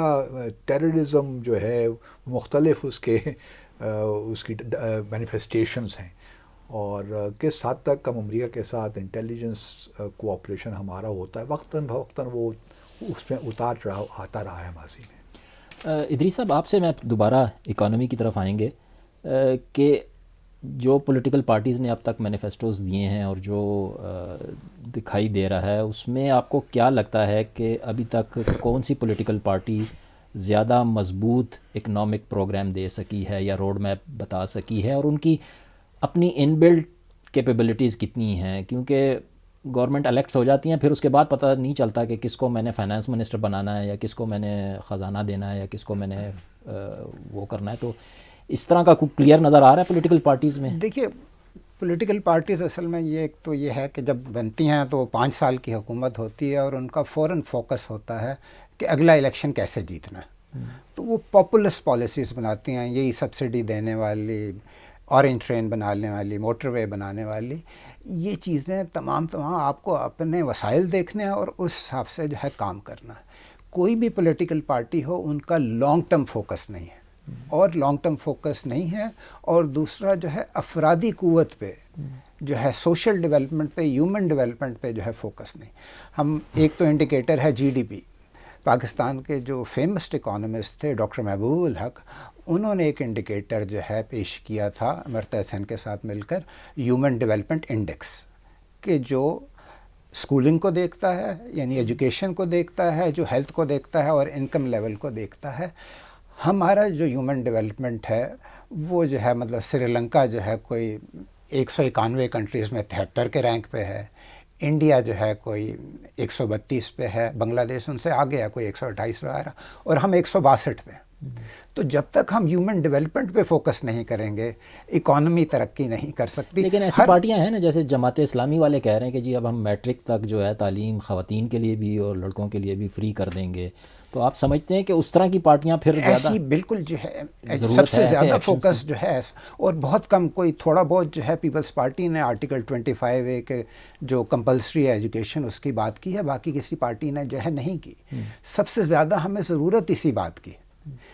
ٹیررزم جو ہے مختلف اس کی مینیفیسٹیشنز ہیں، اور کس حد تک ہم امریکہ کے ساتھ انٹیلیجنس کوآپریشن ہمارا ہوتا ہے، وقتاً فوقتاً وہ اس میں اتار چڑھاؤ آتا رہا ہے ماضی میں. ادریس صاحب، آپ سے میں دوبارہ اکانومی کی طرف آئیں گے کہ جو پولیٹیکل پارٹیز نے اب تک مینیفیسٹوز دیے ہیں اور جو دکھائی دے رہا ہے، اس میں آپ کو کیا لگتا ہے کہ ابھی تک کون سی پولیٹیکل پارٹی زیادہ مضبوط اکنامک پروگرام دے سکی ہے یا روڈ میپ بتا سکی ہے، اور ان کی اپنی ان بلڈ کیپیبلٹیز کتنی ہیں؟ کیونکہ گورنمنٹ الیکٹس ہو جاتی ہیں، پھر اس کے بعد پتہ نہیں چلتا کہ کس کو میں نے فائنانس منسٹر بنانا ہے یا کس کو میں نے خزانہ دینا ہے یا کس کو میں نے وہ کرنا ہے. تو اس طرح کا کوئی کلیئر نظر آ رہا ہے پولیٹیکل پارٹیز میں؟ دیکھیے، پولیٹیکل پارٹیز اصل میں ایک تو یہ ہے کہ جب بنتی ہیں تو 5 سال کی حکومت ہوتی ہے اور ان کا فوراً فوکس ہوتا ہے کہ اگلا الیکشن کیسے جیتنا ہے. تو وہ پاپولس پالیسیز بناتی ہیں، یہی سبسڈی دینے والی، اورنج ٹرین بنانے والی، موٹر وے بنانے والی. یہ چیزیں تمام آپ کو اپنے وسائل دیکھنے ہیں اور اس حساب سے جو ہے کام کرنا ہے. کوئی بھی پولیٹیکل پارٹی ہو، ان کا لانگ ٹرم فوکس نہیں ہے، اور لانگ ٹرم فوکس نہیں ہے. اور دوسرا جو ہے افرادی قوت پہ جو ہے سوشل ڈیولپمنٹ پہ، ہیومن ڈیولپمنٹ پہ جو ہے فوکس نہیں. ہم ایک تو انڈیکیٹر ہے GDP. پاکستان کے جو فیمسٹ اکانومسٹ تھے ڈاکٹر محبوب الحق، انہوں نے ایک انڈیکیٹر جو ہے پیش کیا تھا امرتا سین کے ساتھ مل کر، ہیومن ڈیولپمنٹ انڈیکس، کہ جو اسکولنگ کو دیکھتا ہے، یعنی ایجوکیشن کو دیکھتا ہے، جو ہیلتھ کو دیکھتا ہے اور انکم لیول کو دیکھتا ہے. ہمارا جو ہیومن ڈیولپمنٹ ہے وہ جو ہے مطلب سری لنکا جو ہے کوئی 191 کنٹریز میں 73 کے رینک پہ ہے، انڈیا جو ہے کوئی 132 پہ ہے، بنگلہ دیش ان سے آگے ہے کوئی 128 وغیرہ، اور ہم 162 پہ. تو جب تک ہم ہیومن ڈیولپمنٹ پہ فوکس نہیں کریں گے، اکانومی ترقی نہیں کر سکتی. لیکن ایسی پارٹیاں ہیں نا، جیسے جماعت اسلامی والے کہہ رہے ہیں کہ جی اب ہم میٹرک تک جو ہے تعلیم خواتین کے لیے بھی اور لڑکوں کے لیے بھی فری کر دیں گے. تو آپ سمجھتے ہیں کہ اس طرح کی پارٹیاں پھر زیادہ ایسی بالکل جو ہے سب سے زیادہ فوکس جو ہے، اور بہت کم، کوئی تھوڑا بہت جو ہے پیپلز پارٹی نے آرٹیکل 25A کے جو کمپلسری ہے ایجوکیشن اس کی بات کی ہے، باقی کسی پارٹی نے جو ہے نہیں کی. سب سے زیادہ ہمیں ضرورت اسی بات کی،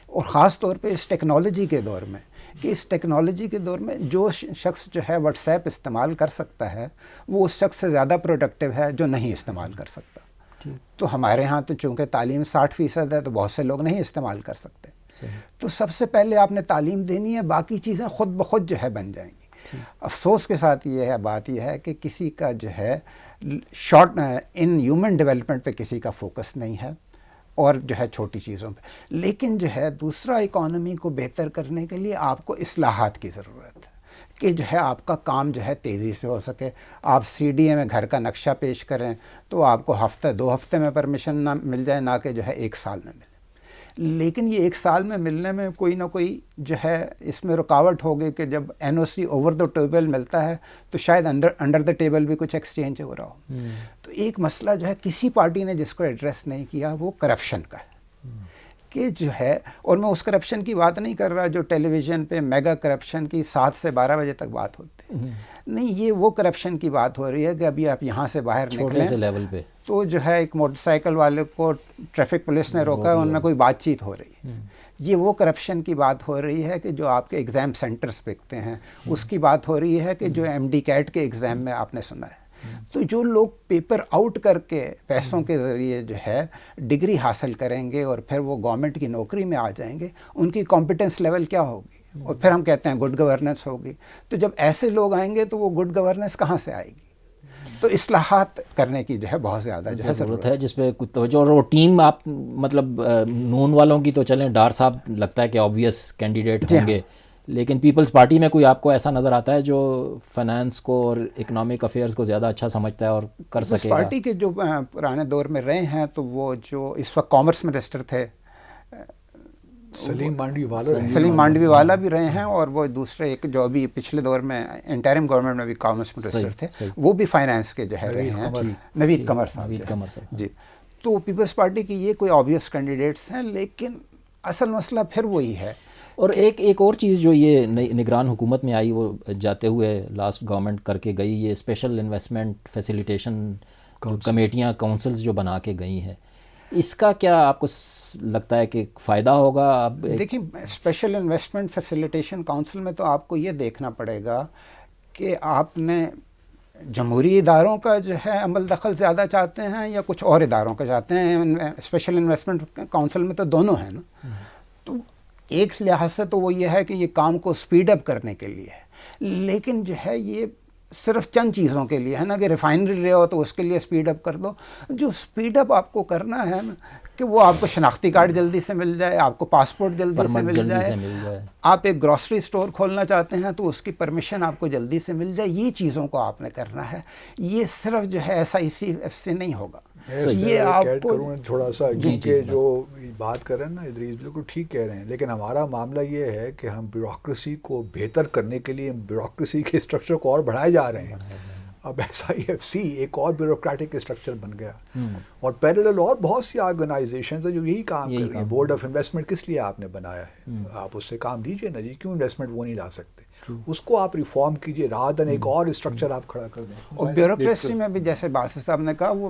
اور خاص طور پہ اس ٹیکنالوجی کے دور میں، کہ اس ٹیکنالوجی کے دور میں جو شخص جو ہے واٹس ایپ استعمال کر سکتا ہے وہ اس شخص سے زیادہ پروڈکٹیو ہے جو نہیں استعمال کر سکتا. تو ہمارے ہاں تو چونکہ تعلیم 60% ہے تو بہت سے لوگ نہیں استعمال کر سکتے. تو سب سے پہلے آپ نے تعلیم دینی ہے، باقی چیزیں خود بخود جو ہے بن جائیں گی. افسوس کے ساتھ یہ ہے، بات یہ ہے کہ کسی کا جو ہے شارٹ ان ہیومن ڈیولپمنٹ پہ کسی کا فوکس نہیں ہے، اور جو ہے چھوٹی چیزوں پہ. لیکن جو ہے دوسرا، اکانومی کو بہتر کرنے کے لیے آپ کو اصلاحات کی ضرورت ہے کہ جو ہے آپ کا کام جو ہے تیزی سے ہو سکے. آپ CDA میں گھر کا نقشہ پیش کریں تو آپ کو ہفتہ 2 ہفتے میں پرمیشن نہ مل جائے، نہ کہ جو ہے 1 سال میں ملے. لیکن یہ 1 سال میں ملنے میں کوئی نہ کوئی جو ہے اس میں رکاوٹ ہوگی کہ جب NOC اوور دا ٹیبل ملتا ہے تو شاید انڈر دا ٹیبل بھی کچھ ایکسچینج ہو رہا ہو. تو ایک مسئلہ جو ہے کسی پارٹی نے جس کو ایڈریس نہیں کیا وہ کرپشن کا ہے، کہ جو ہے، اور میں اس کرپشن کی بات نہیں کر رہا جو ٹیلی ویژن پہ میگا کرپشن کی 7 سے 12 بجے تک بات ہوتی ہے، نہیں، یہ وہ کرپشن کی بات ہو رہی ہے کہ ابھی آپ یہاں سے باہر نکلیں لیول پہ تو جو ہے ایک موٹر سائیکل والے کو ٹریفک پولیس نے روکا ہے، ان میں کوئی بات چیت ہو رہی ہے. یہ وہ کرپشن کی بات ہو رہی ہے کہ جو آپ کے ایگزام سینٹرز پکتے ہیں، اس کی بات ہو رہی ہے کہ جو MD CAT کے ایگزام میں آپ نے سنا ہے. تو جو لوگ پیپر آؤٹ کر کے پیسوں کے ذریعے جو ہے ڈگری حاصل کریں گے اور پھر وہ گورنمنٹ کی نوکری میں آ جائیں گے، ان کی کمپیٹنس لیول کیا ہوگی؟ اور پھر ہم کہتے ہیں گڈ گورننس ہوگی. تو جب ایسے لوگ آئیں گے تو وہ گڈ گورننس کہاں سے آئے گی؟ تو اصلاحات کرنے کی جو ہے بہت زیادہ جو ہے ضرورت ہے، جس پہ کچھ توجہ. اور وہ ٹیم آپ مطلب نون والوں کی تو چلیں، ڈار صاحب لگتا ہے کہ آبویس کینڈیڈیٹ ہوں گے، لیکن پیپلز پارٹی میں کوئی آپ کو ایسا نظر آتا ہے جو فائنانس کو اور اکنامک افیئرز کو زیادہ اچھا سمجھتا ہے اور کر سکے گا؟ پارٹی کے جو پرانے دور میں رہے ہیں تو وہ جو اس وقت کامرس منسٹر تھے سلیم مانڈوی والا بھی رہے ہیں، اور وہ دوسرے ایک جو ابھی پچھلے دور میں انٹرم گورنمنٹ میں بھی کامرس منسٹر تھے، وہ بھی فائنانس کے جو ہے رہے ہیں، نوید قمر صاحب. جی، تو پیپلز پارٹی کی یہ کوئی آبویس کینڈیڈیٹس ہیں، لیکن اصل مسئلہ پھر وہی ہے. اور ایک اور چیز جو یہ نگران حکومت میں آئی، وہ جاتے ہوئے لاسٹ گورنمنٹ کر کے گئی، یہ اسپیشل انویسٹمنٹ فیسیلیٹیشن کمیٹیاں، کونسلز جو بنا کے گئی ہیں، اس کا کیا آپ کو لگتا ہے کہ فائدہ ہوگا؟ دیکھیں، اسپیشل انویسٹمنٹ فیسیلیٹیشن کونسل میں تو آپ کو یہ دیکھنا پڑے گا کہ آپ نے جمہوری اداروں کا جو ہے عمل دخل زیادہ چاہتے ہیں یا کچھ اور اداروں کا چاہتے ہیں. اسپیشل انویسٹمنٹ کونسل میں تو دونوں ہیں نا. تو ایک لحاظ سے تو وہ یہ ہے کہ یہ کام کو سپیڈ اپ کرنے کے لیے ہے، لیکن جو ہے یہ صرف چند چیزوں کے لیے ہے نا، کہ ریفائنری رہے ہو تو اس کے لیے سپیڈ اپ کر دو. جو سپیڈ اپ آپ کو کرنا ہے نا، کہ وہ آپ کو شناختی کارڈ جلدی سے مل جائے، آپ کو پاسپورٹ جلدی سے مل جائے، آپ ایک گروسری سٹور کھولنا چاہتے ہیں تو اس کی پرمیشن آپ کو جلدی سے مل جائے، یہ چیزوں کو آپ نے کرنا ہے. یہ صرف جو ہے SICF سے نہیں ہوگا. یہ آپ کو تھوڑا سا، کیونکہ جو بات کر رہے ہیں نا ادریس، بالکل ٹھیک کہہ رہے ہیں، لیکن ہمارا معاملہ یہ ہے کہ ہم بیوروکریسی کو بہتر کرنے کے لیے بیوروکریسی کے اسٹرکچر کو اور بڑھائے جا رہے ہیں. اب SIFC ایک اور بیوروکریٹک اسٹرکچر بن گیا، اور پیرالل اور بہت سی آرگنائزیشنز ہیں جو یہی کام کر رہی ہیں. بورڈ آف انویسٹمنٹ کس لیے آپ نے بنایا ہے؟ آپ اس سے کام لیجئے نا جی، کیوں انویسٹمنٹ وہ نہیں لا سکتے؟ اس کو آپ ریفارم کیجئے، رات دن ایک اور اسٹرکچر آپ کھڑا کر دیں. اور بیوروکریسی میں بھی جیسے باسط صاحب نے کہا، وہ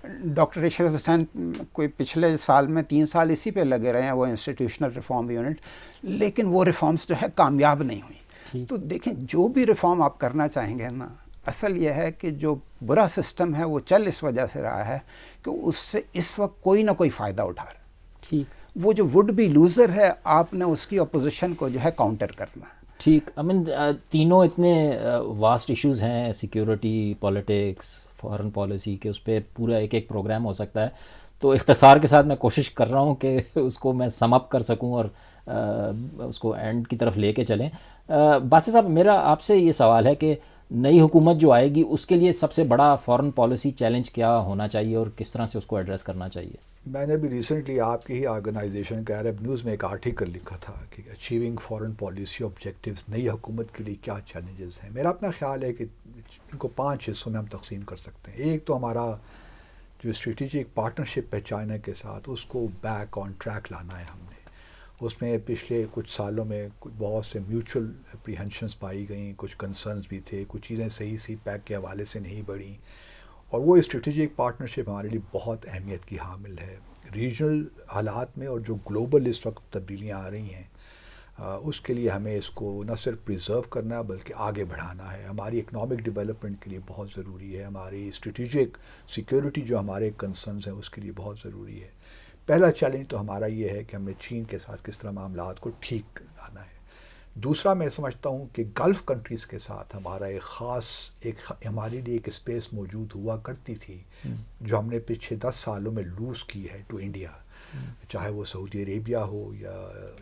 ڈاکٹر اشرف حسین کوئی پچھلے سال میں 3 سال اسی پہ لگے رہے ہیں، وہ انسٹیٹیوشنل ریفارم یونٹ، لیکن وہ ریفارمز جو ہے کامیاب نہیں ہوئی. تو دیکھیں، جو بھی ریفارم آپ کرنا چاہیں گے نا، اصل یہ ہے کہ جو برا سسٹم ہے وہ چل اس وجہ سے رہا ہے کہ اس سے اس وقت کوئی نہ کوئی فائدہ اٹھا رہا ہے. ٹھیک، وہ جو وڈ بی لوزر ہے، آپ نے اس کی اپوزیشن کو جو ہے کاؤنٹر کرنا ہے. ٹھیک، تینوں اتنے واسٹ ایشوز ہیں، سیکیورٹی، پولیٹکس، فارن پالیسی، کہ اس پہ پورا ایک پروگرام ہو سکتا ہے. تو اختصار کے ساتھ میں کوشش کر رہا ہوں کہ اس کو میں سم اپ کر سکوں اور اس کو اینڈ کی طرف لے کے چلیں. باسط صاحب، میرا آپ سے یہ سوال ہے کہ نئی حکومت جو آئے گی اس کے لیے سب سے بڑا فارن پالیسی چیلنج کیا ہونا چاہیے اور کس طرح سے اس کو ایڈریس کرنا چاہیے؟ میں نے بھی ریسنٹلی آپ کی ہی آرگنائزیشن کے عرب نیوز میں ایک آرٹیکل لکھا تھا کہ اچیونگ فارن پالیسی آبجیکٹیوز، نئی حکومت کے لیے کیا چیلنجز ہیں. میرا اپنا خیال ہے کہ ان کو 5 حصوں میں ہم تقسیم کر سکتے ہیں. ایک تو ہمارا جو اسٹریٹجک پارٹنرشپ ہے چائنا کے ساتھ، اس کو بیک آن ٹریک لانا ہے. ہم نے اس میں پچھلے کچھ سالوں میں بہت سے میوچل اپریہنشنز پائی گئیں، کچھ کنسرنز بھی تھے، کچھ چیزیں صحیح سی پیک کے حوالے سے نہیں بڑھیں، اور وہ اسٹریٹجک پارٹنرشپ ہمارے لیے بہت اہمیت کی حامل ہے. ریجنل حالات میں اور جو گلوبل اس وقت تبدیلیاں آ رہی ہیں، اس کے لیے ہمیں اس کو نہ صرف پریزرو کرنا بلکہ آگے بڑھانا ہے. ہماری اکنامک ڈیولپمنٹ کے لیے بہت ضروری ہے، ہماری اسٹریٹجک سیکیورٹی جو ہمارے کنسرنز ہیں اس کے لیے بہت ضروری ہے. پہلا چیلنج تو ہمارا یہ ہے کہ ہمیں چین کے ساتھ کس طرح معاملات کو ٹھیک لانا ہے. دوسرا میں سمجھتا ہوں کہ گلف کنٹریز کے ساتھ ہمارا ایک خاص ہمارے لیے ایک اسپیس موجود ہوا کرتی تھی جو ہم نے پچھلے 10 سالوں میں لوز کی ہے ٹو انڈیا، چاہے وہ سعودی عربیہ ہو یا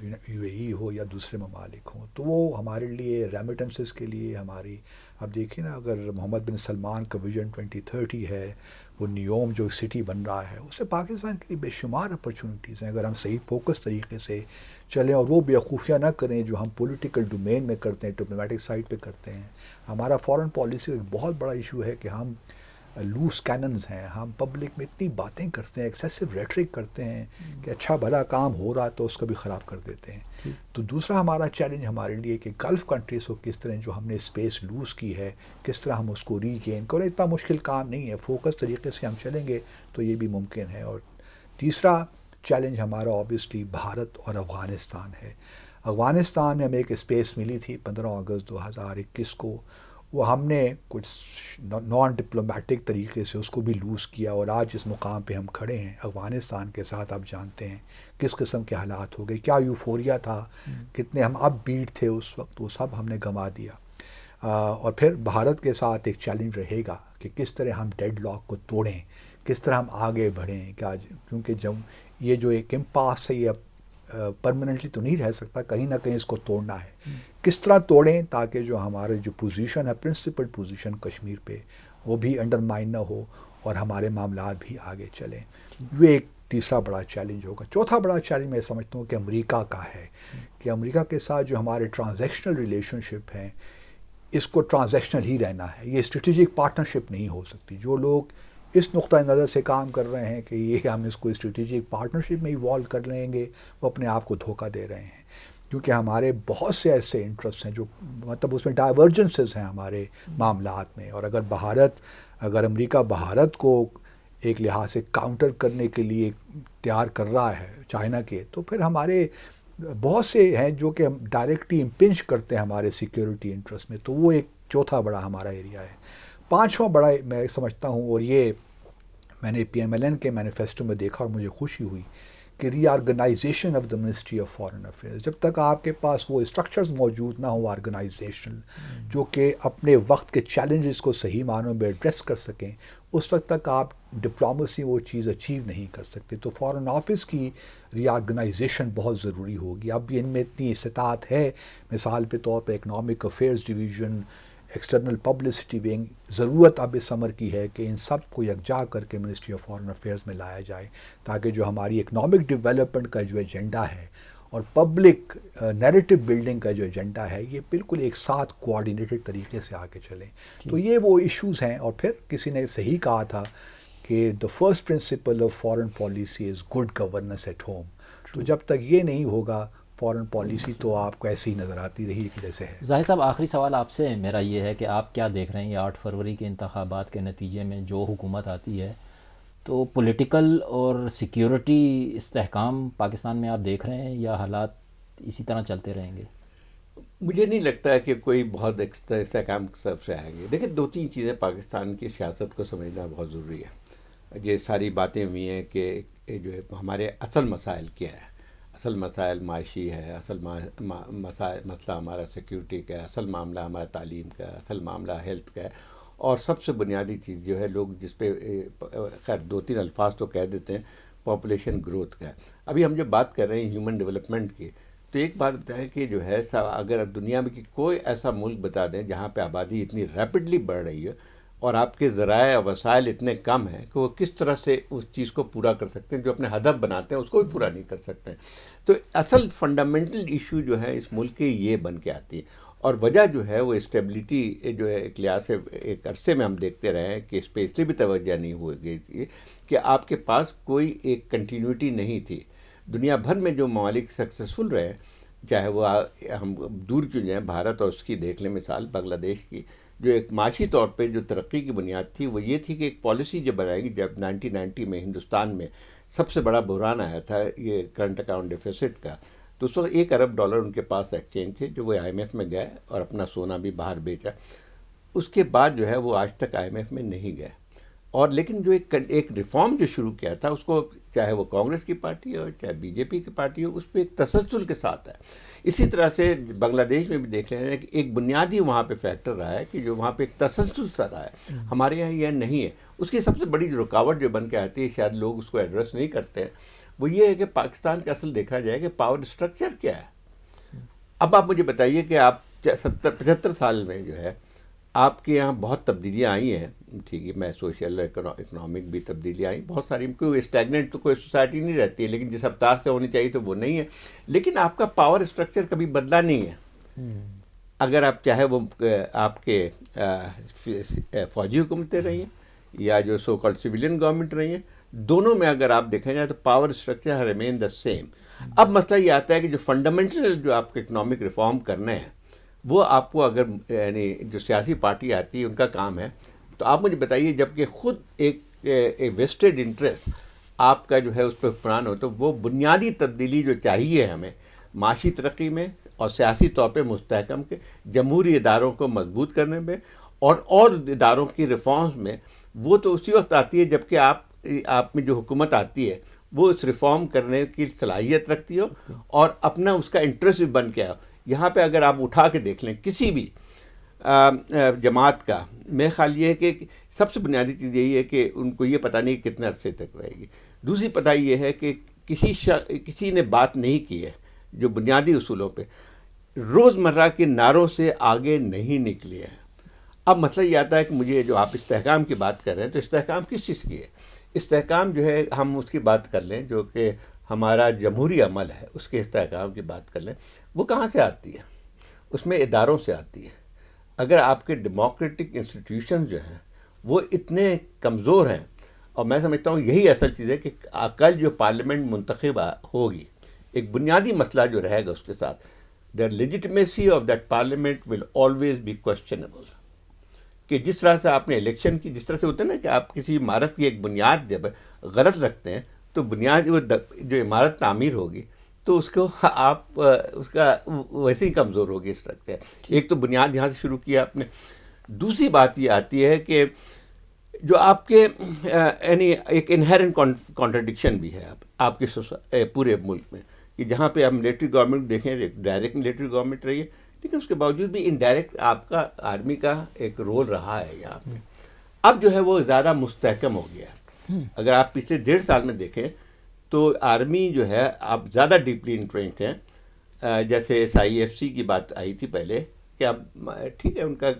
UAE ہو یا دوسرے ممالک ہوں. تو وہ ہمارے لیے ریمیٹنسز کے لیے ہماری، اب دیکھیں نا، اگر محمد بن سلمان کا ویژن 2030 ہے، وہ نیوم جو سٹی بن رہا ہے، اس سے پاکستان کے لیے بے شمار اپرچونیٹیز ہیں اگر ہم صحیح فوکس طریقے سے چلیں اور وہ بیوقوفیاں نہ کریں جو ہم پولیٹیکل ڈومین میں کرتے ہیں، ڈپلومیٹک سائٹ پہ کرتے ہیں. ہمارا فارن پالیسی ایک بہت بڑا ایشو ہے کہ ہم لوز کیننز ہیں، ہم پبلک میں اتنی باتیں کرتے ہیں، ایکسیسو ریٹرک کرتے ہیں کہ اچھا بھلا کام ہو رہا ہے تو اس کو بھی خراب کر دیتے ہیں. تو دوسرا ہمارا چیلنج ہمارے لیے کہ گلف کنٹریز کو کس طرح جو ہم نے اسپیس لوز کی ہے، کس طرح ہم اس کو ری گین کریں. اتنا مشکل کام نہیں ہے، فوکس طریقے سے ہم چلیں گے تو یہ بھی ممکن ہے. اور تیسرا چیلنج ہمارا اوبیسلی بھارت اور افغانستان ہے. افغانستان میں ہمیں ایک اسپیس ملی تھی 15 اگست 2021 کو، وہ ہم نے کچھ نان ڈپلومیٹک طریقے سے اس کو بھی لوز کیا، اور آج اس مقام پہ ہم کھڑے ہیں افغانستان کے ساتھ. آپ جانتے ہیں کس قسم کے حالات ہو گئے، کیا یوفوریا تھا، کتنے ہم اب بیٹ تھے اس وقت، وہ سب ہم نے گنوا دیا. اور پھر بھارت کے ساتھ ایک چیلنج رہے گا کہ کس طرح ہم ڈیڈ لاک کو توڑیں، کس طرح ہم آگے بڑھیں. کیونکہ جب یہ جو ایک امپاس ہے یہ پرماننٹلی تو نہیں رہ سکتا، کہیں نہ کہیں اس کو توڑنا ہے. کس طرح توڑیں تاکہ جو ہمارے جو پوزیشن ہے، پرنسپل پوزیشن کشمیر پہ، وہ بھی انڈرمائن نہ ہو اور ہمارے معاملات بھی آگے چلیں. یہ ایک تیسرا بڑا چیلنج ہوگا. چوتھا بڑا چیلنج میں سمجھتا ہوں کہ امریکہ کا ہے، کہ امریکہ کے ساتھ جو ہمارے ٹرانزیکشنل ریلیشن شپ ہیں، اس کو ٹرانزیکشنل ہی رہنا ہے. یہ اسٹریٹجک پارٹنرشپ نہیں ہو سکتی. جو لوگ اس نقطۂ نظر سے کام کر رہے ہیں کہ یہ ہم اس کو اسٹریٹجک پارٹنرشپ میں ایوالو کر لیں گے، وہ اپنے آپ کو دھوکہ دے رہے ہیں. کیونکہ ہمارے بہت سے ایسے انٹرسٹ ہیں جو مطلب اس میں ڈائیورجنسز ہیں ہمارے معاملات میں. اور اگر امریکہ بھارت کو ایک لحاظ سے کاؤنٹر کرنے کے لیے تیار کر رہا ہے چائنا کے، تو پھر ہمارے بہت سے ہیں جو کہ ڈائریکٹلی امپنج کرتے ہیں ہمارے سیکیورٹی انٹرسٹ میں. تو وہ ایک چوتھا بڑا ہمارا ایریا ہے. پانچواں بڑا میں سمجھتا ہوں، اور یہ میں نے PMLN کے مینیفیسٹو میں دیکھا اور مجھے خوشی ہوئی، کہ reorganization of the ministry of foreign affairs. جب تک آپ کے پاس وہ اسٹرکچرز موجود نہ ہوں آرگنائزیشنل جو کہ اپنے وقت کے چیلنجز کو صحیح معنوں میں ایڈریس کر سکیں، اس وقت تک آپ ڈپلومیسی وہ چیز اچیو نہیں کر سکتے. تو فارن آفس کی ری آرگنائزیشن بہت ضروری ہوگی. اب بھی ان میں اتنی استطاعت ہے، مثال کے طور پہ economic affairs division, external publicity wing. ضرورت اب اس سمر کی ہے کہ ان سب کو یکجا کر کے منسٹری آف فارن افیئرز میں لایا جائے، تاکہ جو ہماری اکنامک ڈیولپمنٹ کا جو ایجنڈا ہے اور پبلک نیریٹو بلڈنگ کا جو ایجنڈا ہے، یہ بالکل ایک ساتھ کوآرڈینیٹڈ طریقے سے آگے چلیں. تو یہ وہ ایشوز ہیں. اور پھر کسی نے صحیح کہا تھا کہ the first principle of foreign policy is good governance at home. تو جب تک یہ نہیں ہوگا، فارن پالیسی تو آپ کو ایسی ہی نظر آتی رہی کہ جیسے ہے. ظاہر صاحب، آخری سوال آپ سے میرا یہ ہے کہ آپ کیا دیکھ رہے ہیں یہ 8 فروری کے انتخابات کے نتیجے میں جو حکومت آتی ہے، تو پولیٹیکل اور سیکیورٹی استحکام پاکستان میں آپ دیکھ رہے ہیں یا حالات اسی طرح چلتے رہیں گے؟ مجھے نہیں لگتا ہے کہ کوئی بہت استحکام سب سے آئیں گے. دیکھیں، 2-3 چیزیں پاکستان کی سیاست کو سمجھنا بہت ضروری ہے. یہ ساری باتیں ہوئی ہیں کہ جو ہے ہمارے اصل مسائل کیا ہے. اصل مسائل معاشی ہے، اصل مسئلہ ہمارا سیکیورٹی کا ہے، اصل معاملہ ہمارا تعلیم کا ہے، اصل معاملہ ہیلتھ کا ہے. اور سب سے بنیادی چیز جو ہے لوگ جس پہ خیر 2-3 الفاظ تو کہہ دیتے ہیں، پاپولیشن گروتھ کا ہے. ابھی ہم جب بات کر رہے ہیں ہیومن ڈیولپمنٹ کی، تو ایک بات بتائیں کہ جو ہے اگر دنیا میں کوئی ایسا ملک بتا دیں جہاں پہ آبادی اتنی ریپڈلی بڑھ رہی ہے اور آپ کے ذرائع وسائل اتنے کم ہیں کہ وہ کس طرح سے اس چیز کو پورا کر سکتے ہیں، جو اپنے ہدف بناتے ہیں اس کو بھی پورا نہیں کر سکتے ہیں. تو اصل فنڈامنٹل ایشو جو ہے اس ملک کے یہ بن کے آتی ہے. اور وجہ جو ہے وہ اسٹیبلٹی جو ہے ایک لحاظ سے ایک عرصے میں ہم دیکھتے رہے ہیں کہ اس پہ اس لیے بھی توجہ نہیں ہو گئی تھی کہ آپ کے پاس کوئی ایک کنٹینیوٹی نہیں تھی. دنیا بھر میں جو ممالک سکسیسفل رہے، چاہے وہ ہم دور کیوں جائیں، بھارت اور اس کی دیکھ لیں مثال بنگلہ دیش کی، جو ایک معاشی طور پہ جو ترقی کی بنیاد تھی وہ یہ تھی کہ ایک پالیسی جب بنائے گی. جب 1990 میں ہندوستان میں سب سے بڑا بحران آیا تھا یہ کرنٹ اکاؤنٹ ڈیفیسٹ کا، تو اس وقت $1 ارب ان کے پاس ایکسچینج تھے، جو وہ IMF میں گئے اور اپنا سونا بھی باہر بیچا. اس کے بعد جو ہے وہ آج تک IMF میں نہیں گئے. اور لیکن جو ایک ریفارم جو شروع کیا تھا اس کو چاہے وہ کانگریس کی پارٹی ہو چاہے BJP کی پارٹی ہو، اس پہ ایک تسلسل کے ساتھ ہے. اسی طرح سے بنگلہ دیش میں بھی دیکھ لیں کہ ایک بنیادی وہاں پہ فیکٹر رہا ہے کہ جو وہاں پہ ایک تسلسل سا رہا ہے. ہمارے یہاں یہ نہیں ہے. اس کی سب سے بڑی جو رکاوٹ جو بن کے آتی ہے، شاید لوگ اس کو ایڈریس نہیں کرتے ہیں، وہ یہ ہے کہ پاکستان کا اصل دیکھا جائے کہ پاور اسٹرکچر کیا ہے. اب آپ مجھے بتائیے کہ آپ 75 سال میں جو ہے آپ کے یہاں بہت تبدیلیاں آئی ہیں، ٹھیک ہے، میں سوشل اکنامک بھی تبدیلیاں آئیں بہت ساری. کوئی اسٹیگننٹ تو کوئی سوسائٹی نہیں رہتی ہے، لیکن جس رفتار سے ہونی چاہیے تو وہ نہیں ہے. لیکن آپ کا پاور اسٹرکچر کبھی بدلا نہیں ہے. اگر آپ چاہے وہ آپ کے فوجی حکومتیں رہی ہیں یا جو سو کالڈ سویلین گورنمنٹ رہی ہیں، دونوں میں اگر آپ دیکھیں جائے تو power structure remain the same. اب مسئلہ یہ آتا ہے کہ جو فنڈامنٹل جو آپ کے اکنامک ریفارم کرنے ہیں وہ آپ کو اگر یعنی جو سیاسی پارٹی آتی ہے ان کا کام ہے، تو آپ مجھے بتائیے جب کہ خود ایک ویسٹڈ انٹرسٹ آپ کا جو ہے اس پہ حکمران ہو، تو وہ بنیادی تبدیلی جو چاہیے ہمیں معاشی ترقی میں اور سیاسی طور پہ مستحکم کے جمہوری اداروں کو مضبوط کرنے میں اور اداروں کی ریفارمز میں، وہ تو اسی وقت آتی ہے جب کہ آپ میں جو حکومت آتی ہے وہ اس ریفارم کرنے کی صلاحیت رکھتی ہو اور اپنا اس کا انٹرسٹ بھی بن کے آؤ. یہاں پہ اگر آپ اٹھا کے دیکھ لیں کسی بھی جماعت کا میرے خیال یہ ہے کہ سب سے بنیادی چیز یہی ہے کہ ان کو یہ پتہ نہیں کتنے عرصے تک رہے گی. دوسری پتہ یہ ہے کہ کسی نے بات نہیں کی ہے جو بنیادی اصولوں پہ روزمرہ کے نعروں سے آگے نہیں نکلی ہے. اب مسئلہ یہ آتا ہے کہ مجھے جو آپ استحکام کی بات کر رہے ہیں تو استحکام کس چیز کی ہے؟ استحکام جو ہے ہم اس کی بات کر لیں جو کہ ہمارا جمہوری عمل ہے اس کے استحکام کی بات کر لیں. وہ کہاں سے آتی ہے؟ اس میں اداروں سے آتی ہے. اگر آپ کے ڈیموکریٹک انسٹیٹیوشن جو ہیں وہ اتنے کمزور ہیں، اور میں سمجھتا ہوں یہی اصل چیز ہے کہ کل جو پارلیمنٹ منتخب ہوگی ایک بنیادی مسئلہ جو رہے گا اس کے ساتھ the legitimacy of that parliament will always be questionable. کہ جس طرح سے آپ نے الیکشن کی، جس طرح سے ہوتا ہے نا کہ آپ کسی عمارت کی ایک بنیاد جب غلط رکھتے ہیں تو بنیاد جو عمارت تعمیر ہوگی تو اس کو آپ اس کا ویسے ہی کمزور ہوگی اس رکھتے ہیں. ایک تو بنیاد یہاں سے شروع کیا آپ نے. دوسری بات یہ آتی ہے کہ جو آپ کے یعنی ایک انہیرنٹ کانٹرڈکشن بھی ہے آپ کے پورے ملک میں کہ جہاں پہ آپ ملٹری گورنمنٹ دیکھیں ایک ڈائریکٹ ملٹری گورنمنٹ رہی ہے لیکن اس کے باوجود بھی انڈائریکٹ آپ کا آرمی کا ایک رول رہا ہے یہاں پہ. اب جو ہے وہ زیادہ مستحکم ہو گیا ہے. اگر آپ پچھلے 1.5 سال میں دیکھیں تو آرمی جو ہے اب زیادہ ڈیپلی انٹرینڈ ہیں. جیسے SIFC کی بات آئی تھی پہلے کہ اب ٹھیک ہے ان کا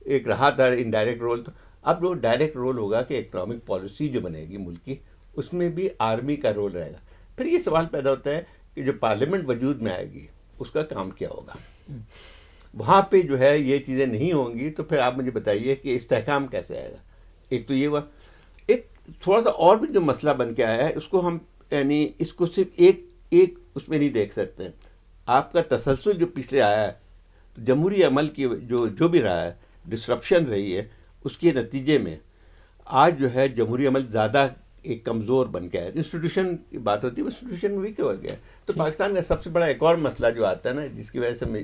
ایک رہا تھا انڈائریکٹ رول، تو اب وہ ڈائریکٹ رول ہوگا کہ اکنامک پالیسی جو بنے گی ملک کی اس میں بھی آرمی کا رول رہے گا. پھر یہ سوال پیدا ہوتا ہے کہ جو پارلیمنٹ وجود میں آئے گی اس کا کام کیا ہوگا؟ وہاں پہ جو ہے یہ چیزیں نہیں ہوں گی تو پھر آپ مجھے بتائیے کہ استحکام کیسے آئے گا؟ ایک تو یہ ہوا. ایک تھوڑا سا اور بھی جو مسئلہ بن کے آیا ہے اس کو ہم یعنی اس کو صرف ایک اس میں نہیں دیکھ سکتے. آپ کا تسلسل جو پچھلے آیا ہے جمہوری عمل کی جو بھی رہا ہے ڈسرپشن رہی ہے اس کے نتیجے میں آج جو ہے جمہوری عمل زیادہ ایک کمزور بن گیا ہے. انسٹیٹیوشن کی بات ہوتی ہے انسٹیٹیوشن ویک ہو گیا ہے. تو پاکستان کا سب سے بڑا ایک اور مسئلہ جو آتا ہے نا جس کی وجہ سے میں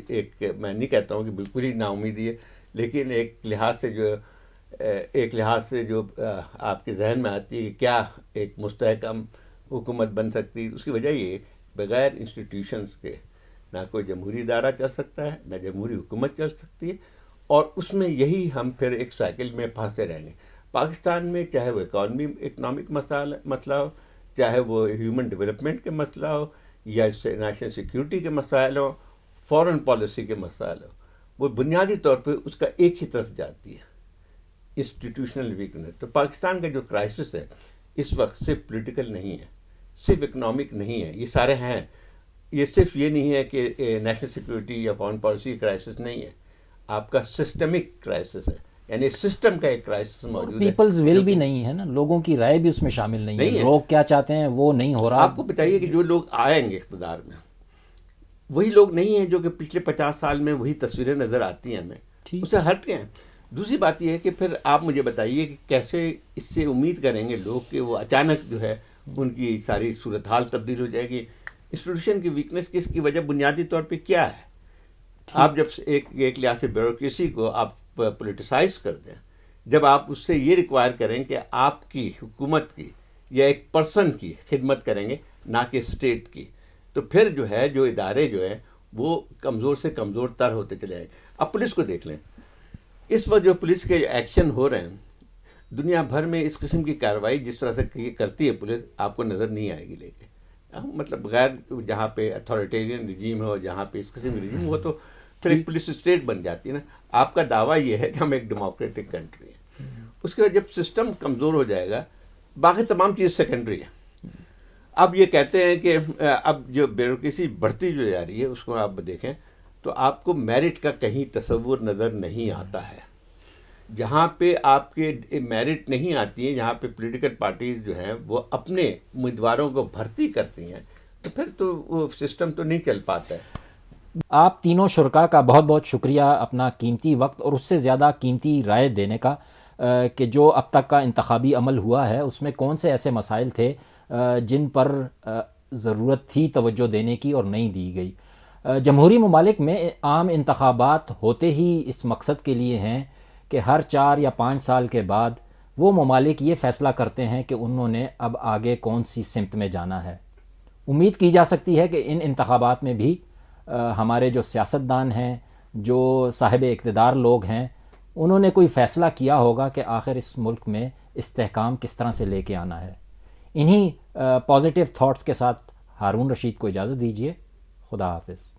نہیں کہتا ہوں کہ بالکل ہی نا امیدی ہے لیکن ایک لحاظ سے جو آپ کے ذہن میں آتی ہے کہ کیا ایک مستحکم حکومت بن سکتی ہے، اس کی وجہ یہ بغیر انسٹیٹیوشنز کے نہ کوئی جمہوری ادارہ چل سکتا ہے نہ جمہوری حکومت چل سکتی ہے. اور اس میں یہی ہم پھر ایک سائیکل میں پھنسے رہیں گے. پاکستان میں چاہے وہ اکنامک مسئلہ ہو، چاہے وہ ہیومن ڈیولپمنٹ کے مسئلہ ہو یا نیشنل سیکیورٹی کے مسائل ہو، فورن پالیسی کے مسائل ہو، وہ بنیادی طور پہ اس کا ایک ہی طرف جاتی ہے، انسٹیٹیوشنل ویکنس. تو پاکستان کا جو کرائسس ہے اس وقت صرف پولیٹیکل نہیں ہے، صرف اکنامک نہیں ہے، یہ سارے ہیں. یہ صرف یہ نہیں ہے کہ نیشنل سیکیورٹی یا فورن پالیسی کرائسس نہیں ہے، آپ کا سسٹمک کرائسس ہے، یعنی سسٹم کا ایک کرائسس موجود ہے. پیپلز ول بھی نہیں ہے نا، لوگوں کی رائے بھی اس میں شامل نہیں ہے. لوگ کیا چاہتے ہیں وہ نہیں ہو رہا. آپ کو بتائیے کہ جو لوگ آئیں گے اقتدار میں وہی لوگ نہیں ہیں جو کہ پچھلے 50 سال میں وہی تصویریں نظر آتی ہیں ہمیں، اس سے ہٹ گئے ہیں. دوسری بات یہ ہے کہ پھر آپ مجھے بتائیے کہ کیسے اس سے امید کریں گے لوگ کہ وہ اچانک جو ہے ان کی ساری صورتحال تبدیل ہو جائے گی. انسٹیٹیوشن کی ویکنس کی اس کی وجہ بنیادی طور پہ کیا ہے؟ آپ جب ایک لحاظ سے بیوروکریسی کو آپ پولیٹیسائز کر دیں، جب آپ اس سے یہ ریکوائر کریں کہ آپ کی حکومت کی یا ایک پرسن کی خدمت کریں گے نہ کہ اسٹیٹ کی، تو پھر جو ہے جو ادارے جو ہیں وہ کمزور سے کمزور تر ہوتے چلے جائیں. اب پولیس کو دیکھ لیں، اس وقت جو پولیس کے ایکشن ہو رہے ہیں دنیا بھر میں اس قسم کی کارروائی جس طرح سے کرتی ہے پولیس آپ کو نظر نہیں آئے گی. لے کے مطلب غیر جہاں پہ اتھارٹیرین رجیم ہو، جہاں پہ اس قسم کی رجیم ہو تو پھر ایک پولیس اسٹیٹ بن جاتی ہے نا. آپ کا دعویٰ یہ ہے کہ ہم ایک ڈیموکریٹک کنٹری ہیں، اس کے بعد جب سسٹم کمزور ہو جائے گا باقی تمام چیز سیکنڈری ہیں. اب یہ کہتے ہیں کہ اب جو بیوروکریسی بڑھتی جو جا رہی ہے اس کو آپ دیکھیں تو آپ کو میرٹ کا کہیں تصور نظر نہیں آتا ہے. جہاں پہ آپ کے میرٹ نہیں آتی ہے، جہاں پہ پولیٹیکل پارٹیز جو ہیں وہ اپنے امیدواروں کو بھرتی کرتی ہیں تو پھر تو وہ سسٹم تو نہیں چل پاتا ہے. آپ تینوں شرکاء کا بہت بہت شکریہ اپنا قیمتی وقت اور اس سے زیادہ قیمتی رائے دینے کا کہ جو اب تک کا انتخابی عمل ہوا ہے اس میں کون سے ایسے مسائل تھے جن پر ضرورت تھی توجہ دینے کی اور نہیں دی گئی. جمہوری ممالک میں عام انتخابات ہوتے ہی اس مقصد کے لیے ہیں کہ ہر 4 یا 5 سال کے بعد وہ ممالک یہ فیصلہ کرتے ہیں کہ انہوں نے اب آگے کون سی سمت میں جانا ہے. امید کی جا سکتی ہے کہ ان انتخابات میں بھی ہمارے جو سیاستدان ہیں، جو صاحب اقتدار لوگ ہیں انہوں نے کوئی فیصلہ کیا ہوگا کہ آخر اس ملک میں استحکام کس طرح سے لے کے آنا ہے. انہی پازیٹیو تھاٹس کے ساتھ ہارون رشید کو اجازت دیجیے. خدا حافظ.